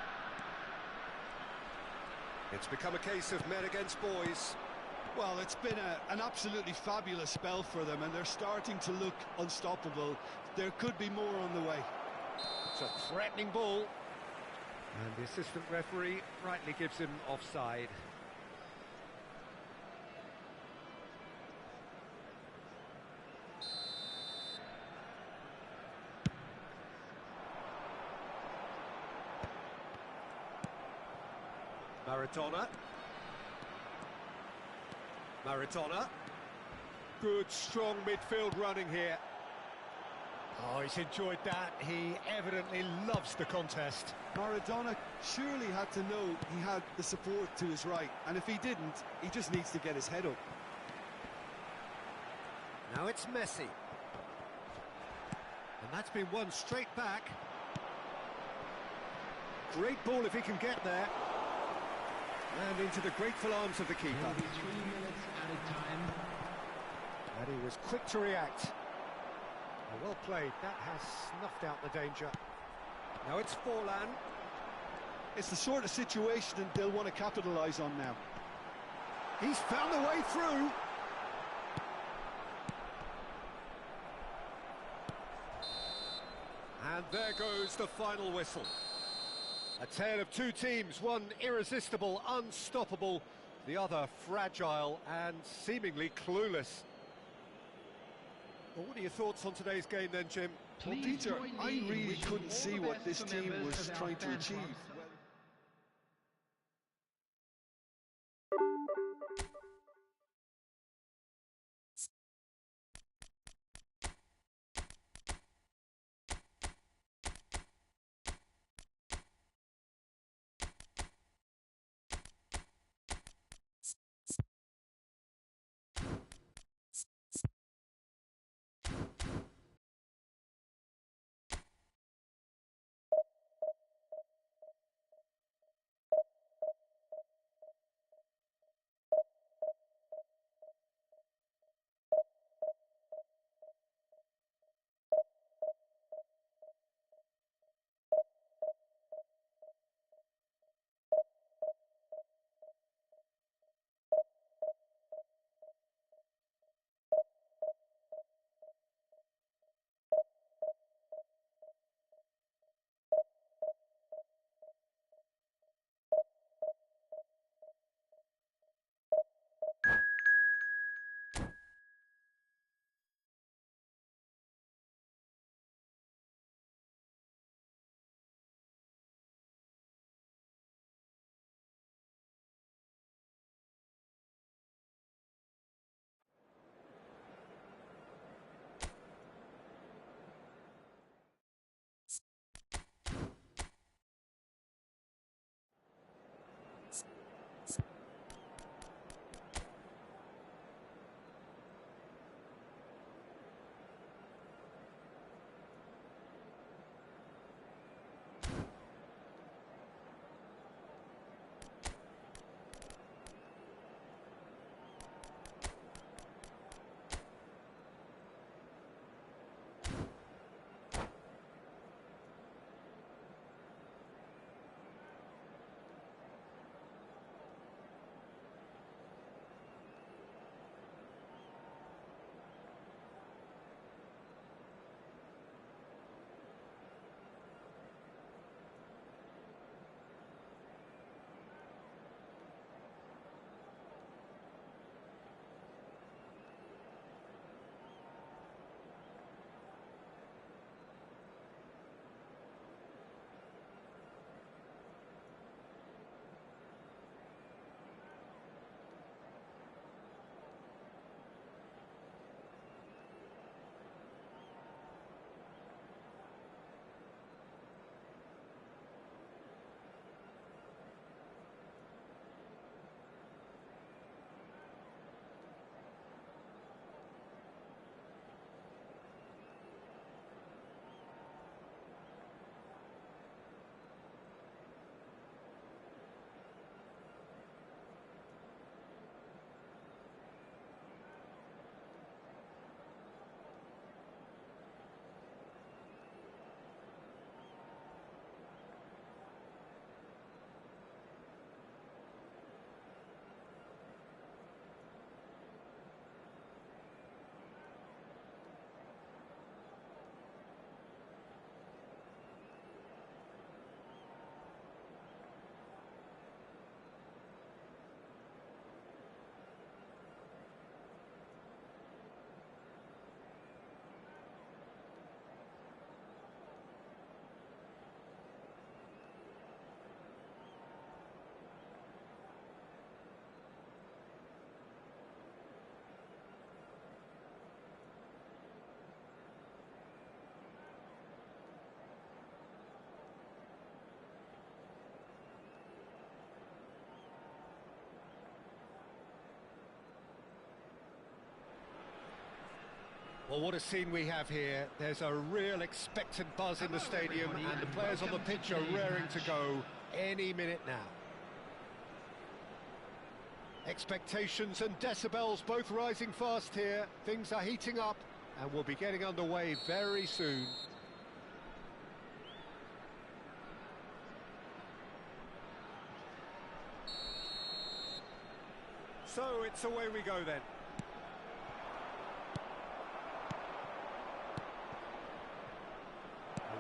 It's become a case of men against boys. Well, it's been an absolutely fabulous spell for them, and they're starting to look unstoppable. There could be more on the way. It's a threatening ball. And the assistant referee rightly gives him offside. Maradona. Maradona. Good, strong midfield running here. Oh, he's enjoyed that. He evidently loves the contest. Maradona surely had to know he had the support to his right, and if he didn't, he just needs to get his head up. Now it's Messi. And that's been won straight back. Great ball if he can get there. And into the grateful arms of the keeper. 3 minutes added time. And he was quick to react. Well played, that has snuffed out the danger. Now it's Forlan. It's the sort of situation that they'll want to capitalise on now. He's found a way through. And there goes the final whistle. A tale of two teams, one irresistible, unstoppable, the other fragile and seemingly clueless. Well, what are your thoughts on today's game then, Jim? Well, Peter, I really couldn't see what this team was trying to achieve. Well, what a scene we have here. There's a real expectant buzz in the stadium, and the players on the pitch are raring to go any minute now. Expectations and decibels both rising fast here. Things are heating up, and we'll be getting underway very soon. So it's away we go then.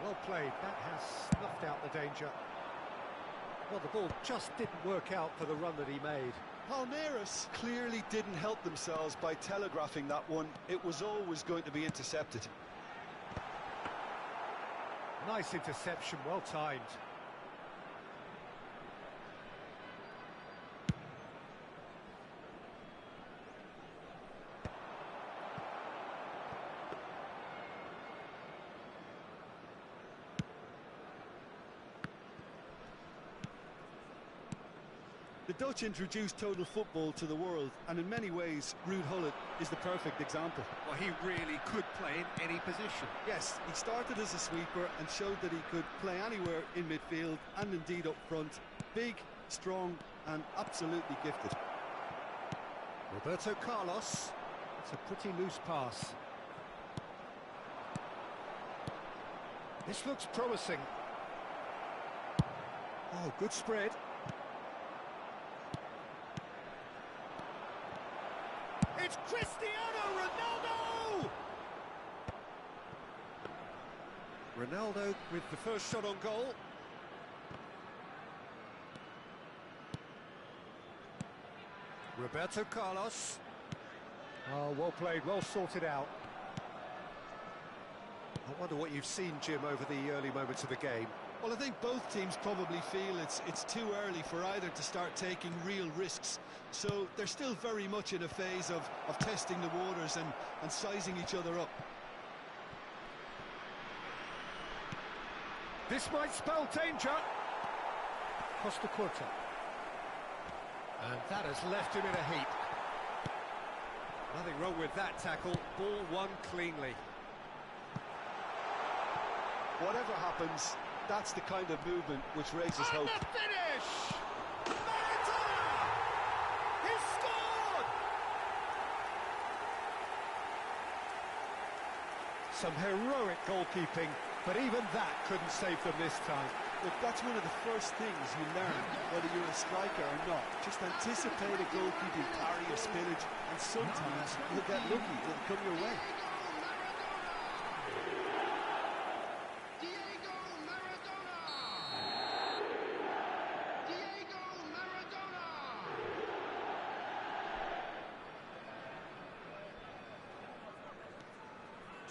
Well played, that has snuffed out the danger. Well, the ball just didn't work out for the run that he made. Palmeiras clearly didn't help themselves by telegraphing that one. It was always going to be intercepted. Nice interception, well timed. The Dutch introduced total football to the world, and in many ways, Ruud Gullit is the perfect example. Well, he really could play in any position. Yes, he started as a sweeper and showed that he could play anywhere in midfield and indeed up front. Big, strong, and absolutely gifted. Roberto Carlos. It's a pretty loose pass. This looks promising. Oh, good spread. It's Cristiano Ronaldo! Ronaldo with the first shot on goal. Roberto Carlos. Oh, well played, well sorted out. I wonder what you've seen, Jim, over the early moments of the game. Well, I think both teams probably feel it's too early for either to start taking real risks. So they're still very much in a phase of testing the waters and sizing each other up. This might spell danger. Costa Curta. And that has left him in a heap. Nothing wrong with that tackle. Ball won cleanly. Whatever happens, that's the kind of movement which raises hope. And the finish! Maradona! He scored! Some heroic goalkeeping, but even that couldn't save them this time. Look, that's one of the first things you learn, whether you're a striker or not. Just anticipate a goalkeeping parry or spillage, and sometimes you'll get lucky, it'll come your way.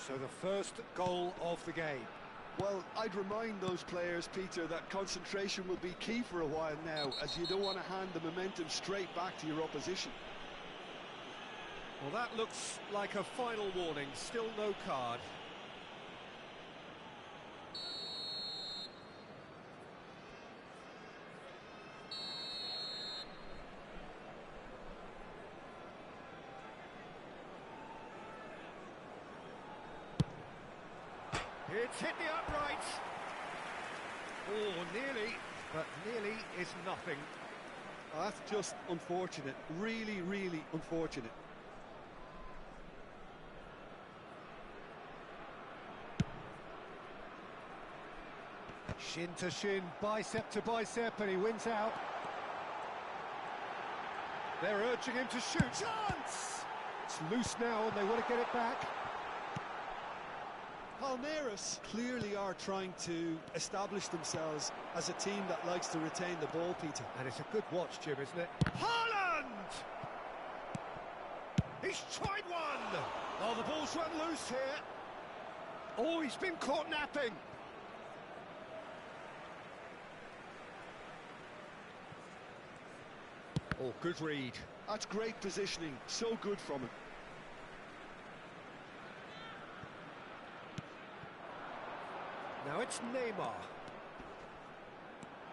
So the first goal of the game. Well, I'd remind those players, Peter, that concentration will be key for a while now, as you don't want to hand the momentum straight back to your opposition. Well, that looks like a final warning. Still no card. It's hit the upright. Oh, nearly, but nearly is nothing. Oh, that's just unfortunate. Really, really unfortunate. Shin to shin, bicep to bicep, and he wins out. They're urging him to shoot. Chance! It's loose now, and they want to get it back. Palmeiras clearly are trying to establish themselves as a team that likes to retain the ball, Peter. And it's a good watch, Jim, isn't it? Haaland! He's tried one! Oh, the ball's run loose here. Oh, he's been caught napping. Oh, good read. That's great positioning. So good from him. Now it's Neymar.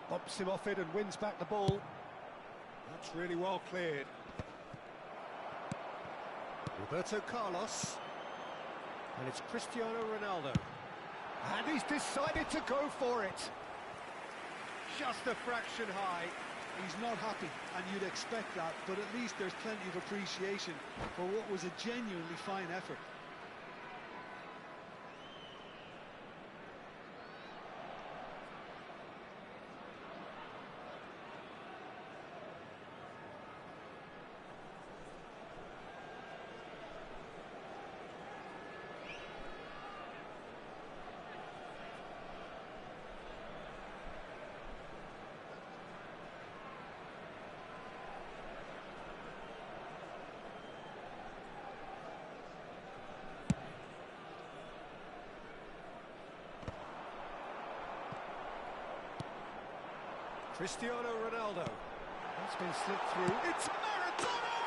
Bumps him off it and wins back the ball. That's really well cleared. Roberto Carlos. And it's Cristiano Ronaldo. And he's decided to go for it. Just a fraction high. He's not happy, and you'd expect that, but at least there's plenty of appreciation for what was a genuinely fine effort. Cristiano Ronaldo. That's been slipped through. It's Maradona!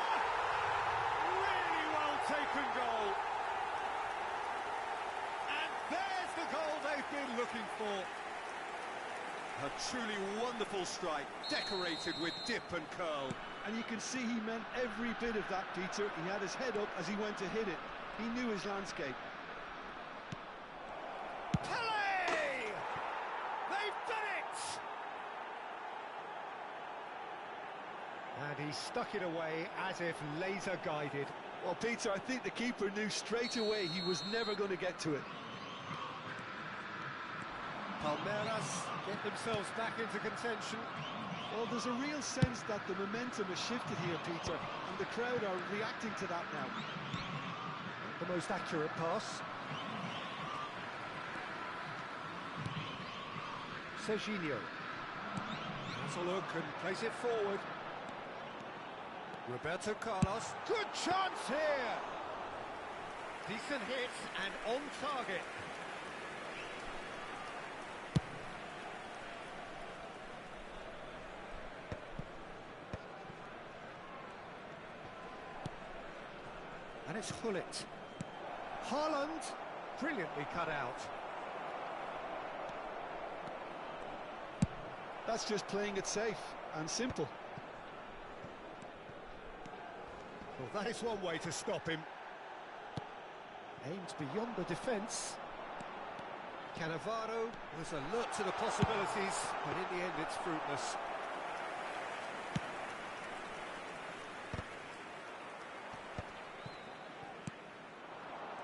Really well taken goal. And there's the goal they've been looking for. A truly wonderful strike, decorated with dip and curl. And you can see he meant every bit of that, Peter. He had his head up as he went to hit it. He knew his landscape. And he stuck it away as if laser guided. Well, Peter, I think the keeper knew straight away he was never going to get to it. Palmeiras get themselves back into contention. Well, there's a real sense that the momentum has shifted here, Peter, and the crowd are reacting to that now. The most accurate pass. Serginho. Has a look and plays it forward. Roberto Carlos, good chance here! Decent hit and on target. And it's Hullet. Haaland, brilliantly cut out. That's just playing it safe and simple. Well, that is one way to stop him. Aimed beyond the defence. Cannavaro was alert to the possibilities, but in the end it's fruitless.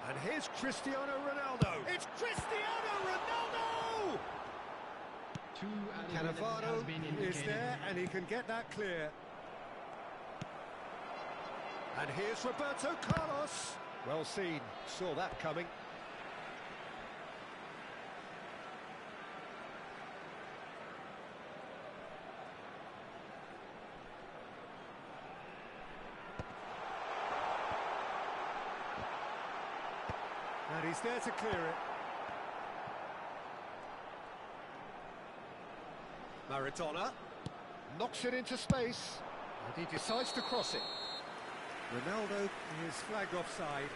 And here's Cristiano Ronaldo. It's Cristiano Ronaldo! Cannavaro is there and he can get that clear. And here's Roberto Carlos. Well seen, saw that coming. And he's there to clear it. Maradona knocks it into space, and he decides to cross it. Ronaldo is flagged offside.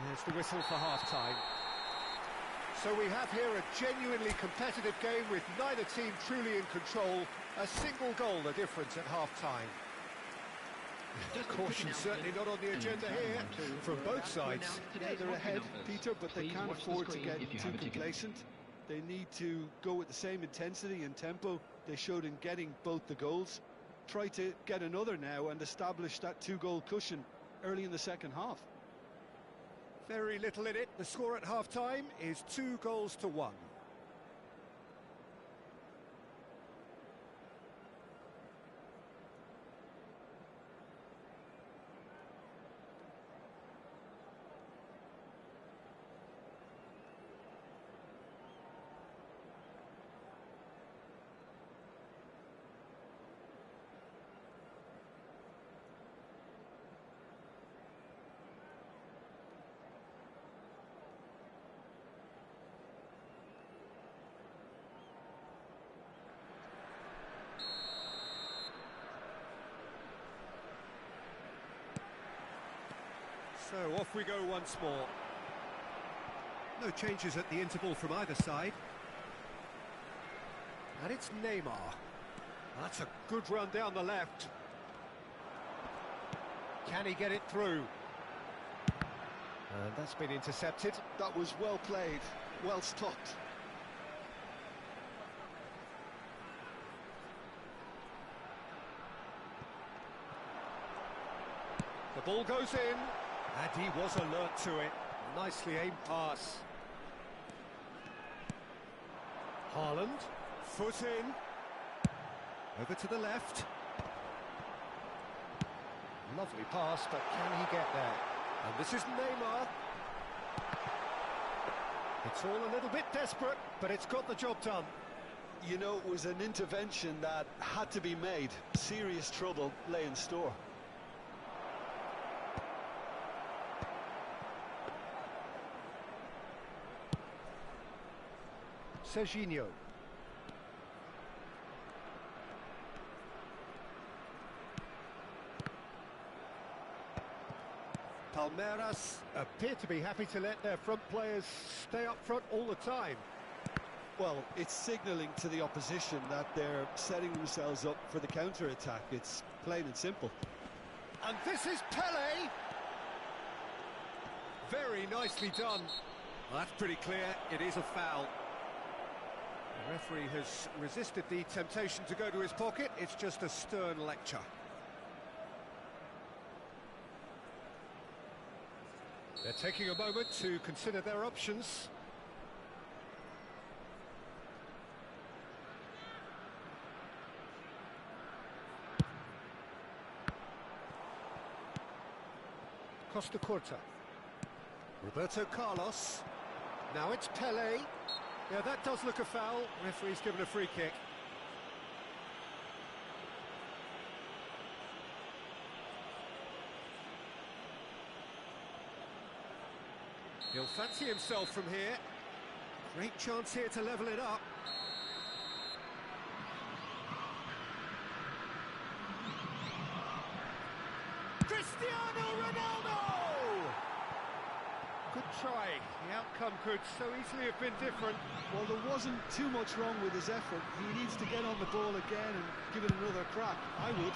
There's the whistle for half-time. So we have here a genuinely competitive game with neither team truly in control. A single goal the difference at half-time. Caution certainly not on the agenda here from both sides. Yeah, they're ahead, Peter, but they can't afford to get too complacent. They need to go with the same intensity and tempo they showed in getting both the goals. Try to get another now and establish that two-goal cushion early in the second half. Very little in it. The score at half-time is 2-1. So off we go once more. No changes at the interval from either side. And it's Neymar. That's a good run down the left. Can he get it through? And that's been intercepted. That was well played, well stopped. The ball goes in, and he was alert to it. Nicely aimed pass. Haaland, foot in. Over to the left. Lovely pass, but can he get there? And this is Neymar. It's all a little bit desperate, but it's got the job done. You know, it was an intervention that had to be made. Serious trouble lay in store. Serginho. Palmeiras appear to be happy to let their front players stay up front all the time. Well, it's signalling to the opposition that they're setting themselves up for the counter-attack. It's plain and simple. And this is Pele. Very nicely done. Well, that's pretty clear. It is a foul. The referee has resisted the temptation to go to his pocket. It's just a stern lecture. They're taking a moment to consider their options. Costa Curta. Roberto Carlos. Now it's Pele. Yeah, that does look a foul. Referee's given a free kick. He'll fancy himself from here. Great chance here to level it up. Cristiano Ronaldo! Good try. The outcome could so easily have been different. Well, there wasn't too much wrong with his effort. He needs to get on the ball again and give it another crack. I would.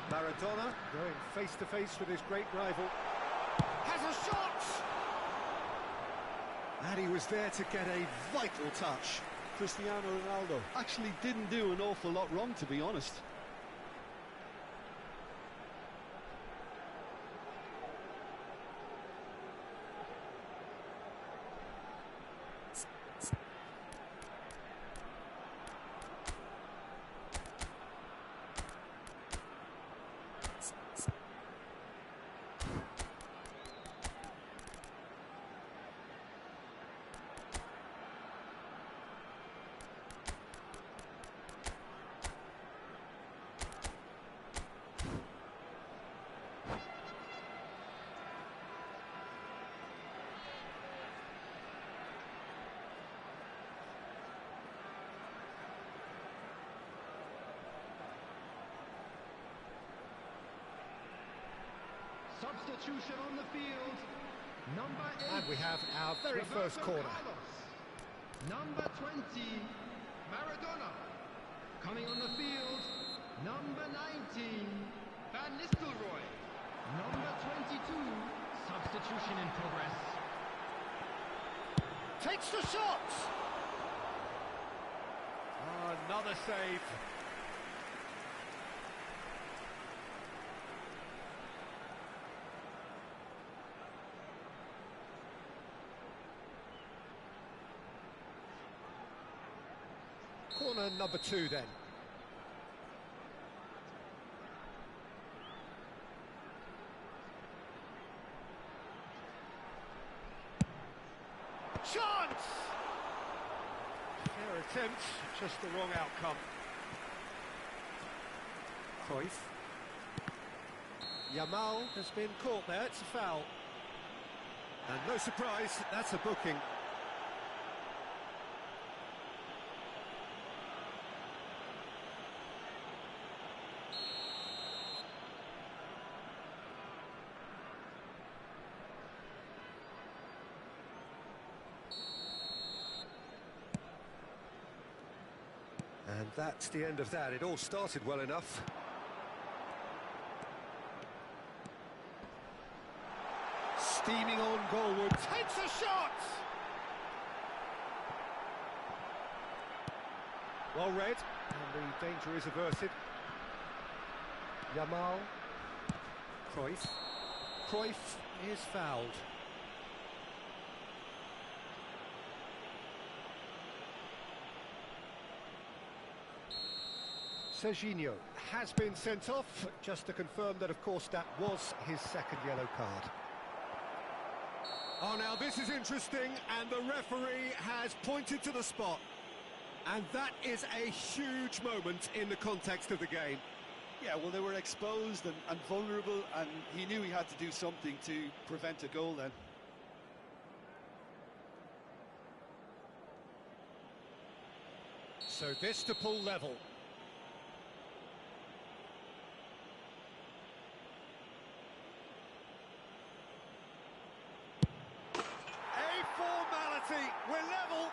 Maradona going face-to-face with his great rival. Has a shot! And he was there to get a vital touch. Cristiano Ronaldo actually didn't do an awful lot wrong, to be honest. Substitution on the field. Number 8. And we have our very first corner. Carlos. Number 20, Maradona. Coming on the field, number 19, Van Nistelrooy. Number 22, substitution in progress. Takes the shot! Oh, another save. Corner number 2 then. Chance! Fair attempt, just the wrong outcome. Cruyff. Yamal has been caught there, it's a foul. And no surprise, that's a booking. And that's the end of that. It all started well enough. Steaming on goalward, takes a shot! Well read, and the danger is averted. Yamal. Cruyff. Cruyff is fouled. Serginho has been sent off, just to confirm that, of course, that was his second yellow card. Oh, now this is interesting, and the referee has pointed to the spot. And that is a huge moment in the context of the game. Yeah, well, they were exposed and vulnerable, and he knew he had to do something to prevent a goal then. So this to pull level. We're level.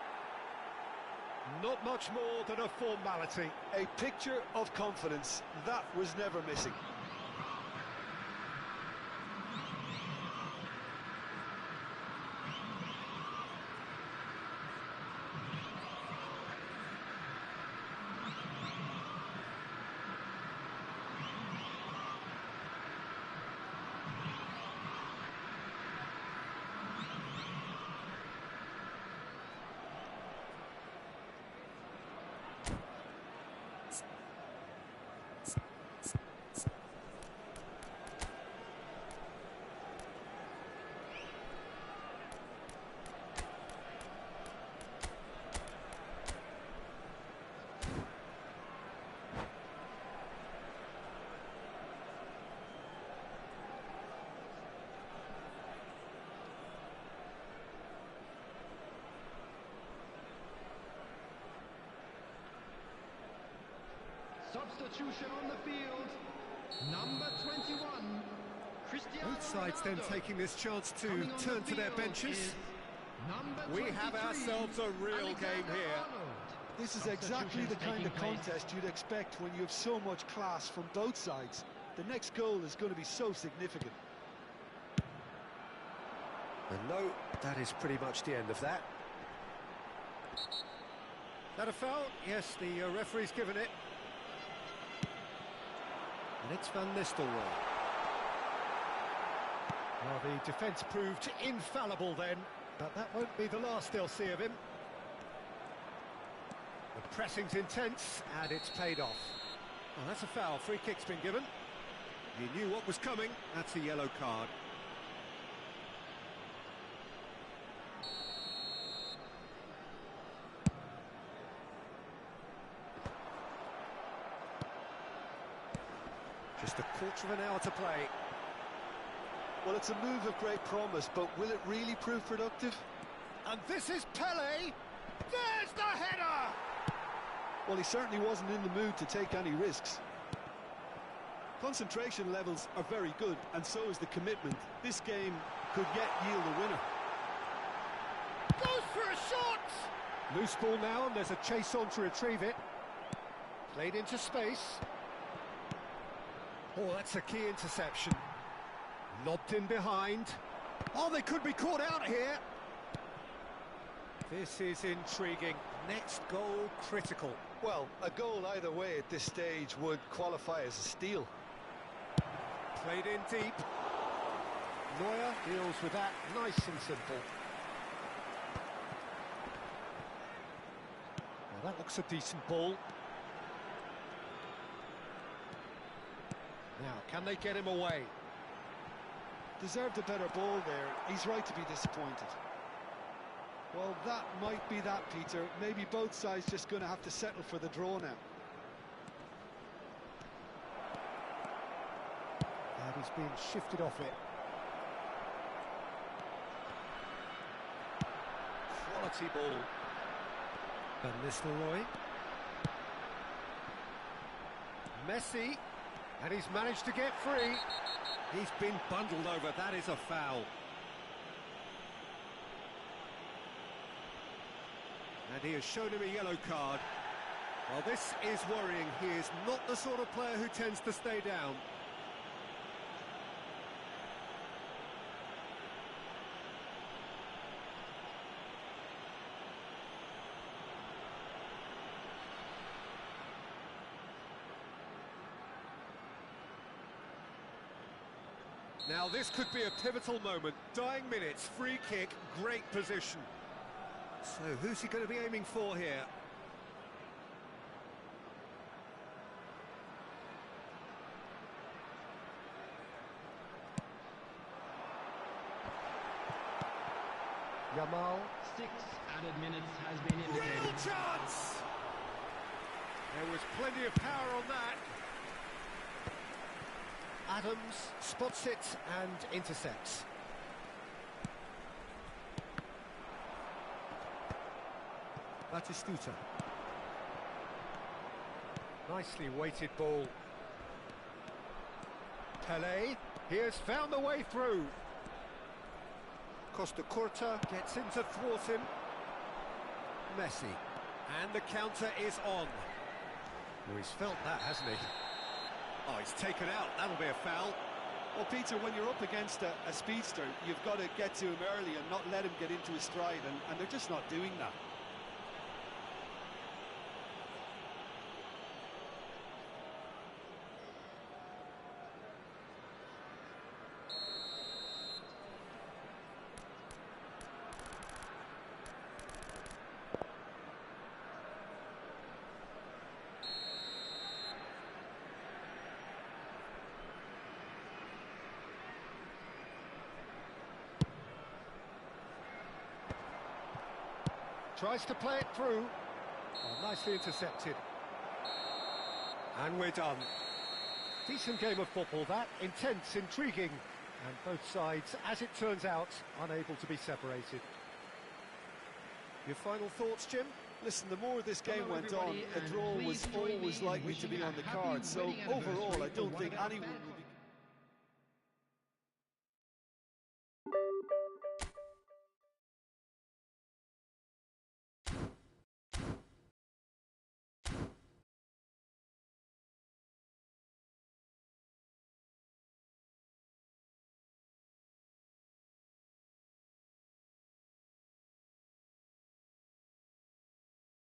Not much more than a formality. A picture of confidence. That was never missing. Substitution on the field. Number 21. Cristiano Both sides then Ronaldo. taking this chance to Coming on turn the to their field benches. is number We have 23, ourselves a real Alexander game here. Arnold. This is exactly the kind of Substitutions taking place. contest you'd expect when you have so much class from both sides. The next goal is going to be so significant. And no, that is pretty much the end of that. That a foul? Yes, the referee's given it. And it's Van Nistelrooy. Well, the defence proved infallible then, but that won't be the last they'll see of him. The pressing's intense, and it's paid off. Well, that's a foul. Free kick's been given. He knew what was coming. That's a yellow card. Just a quarter of an hour to play. Well, it's a move of great promise, but will it really prove productive? And this is Pele. There's the header! Well, he certainly wasn't in the mood to take any risks. Concentration levels are very good, and so is the commitment. This game could yet yield a winner. Goes for a shot! Loose ball now, and there's a chase on to retrieve it. Played into space. Oh, that's a key interception. Lobbed in behind. Oh, they could be caught out here. This is intriguing. Next goal critical. Well, a goal either way at this stage would qualify as a steal. Played in deep. Neuer deals with that nice and simple. Well, that looks a decent ball. Now, can they get him away? Deserved a better ball there. He's right to be disappointed. Well, that might be that, Peter. Maybe both sides just going to have to settle for the draw now. And he's being shifted off it. Quality ball. Van Nistelrooy. Messi. And he's managed to get free. He's been bundled over. That is a foul. And he has shown him a yellow card. Well, this is worrying. He is not the sort of player who tends to stay down. Now this could be a pivotal moment. Dying minutes, free kick, great position. So who's he going to be aiming for here? Yamal. 6 added minutes has been indicated. Real chance! There was plenty of power on that. Adams spots it and intercepts. Batistuta. Nicely weighted ball. Pelé, he has found the way through. Costa Curta gets in to thwart him. Messi. And the counter is on. Oh, he's felt that, hasn't he? Oh, he's taken out. That'll be a foul. Well, Peter, when you're up against a speedster, you've got to get to him early and not let him get into his stride, and they're just not doing that. Tries to play it through. Oh, nicely intercepted. And we're done. Decent game of football, that. Intense, intriguing. And both sides, as it turns out, unable to be separated. Your final thoughts, Jim? Listen, the more this game Hello, went on, everybody, a draw and was please join always me in likely to wishing be a on the happy cards. So wedding overall, I anniversary don't to think one of our anyone fans. will be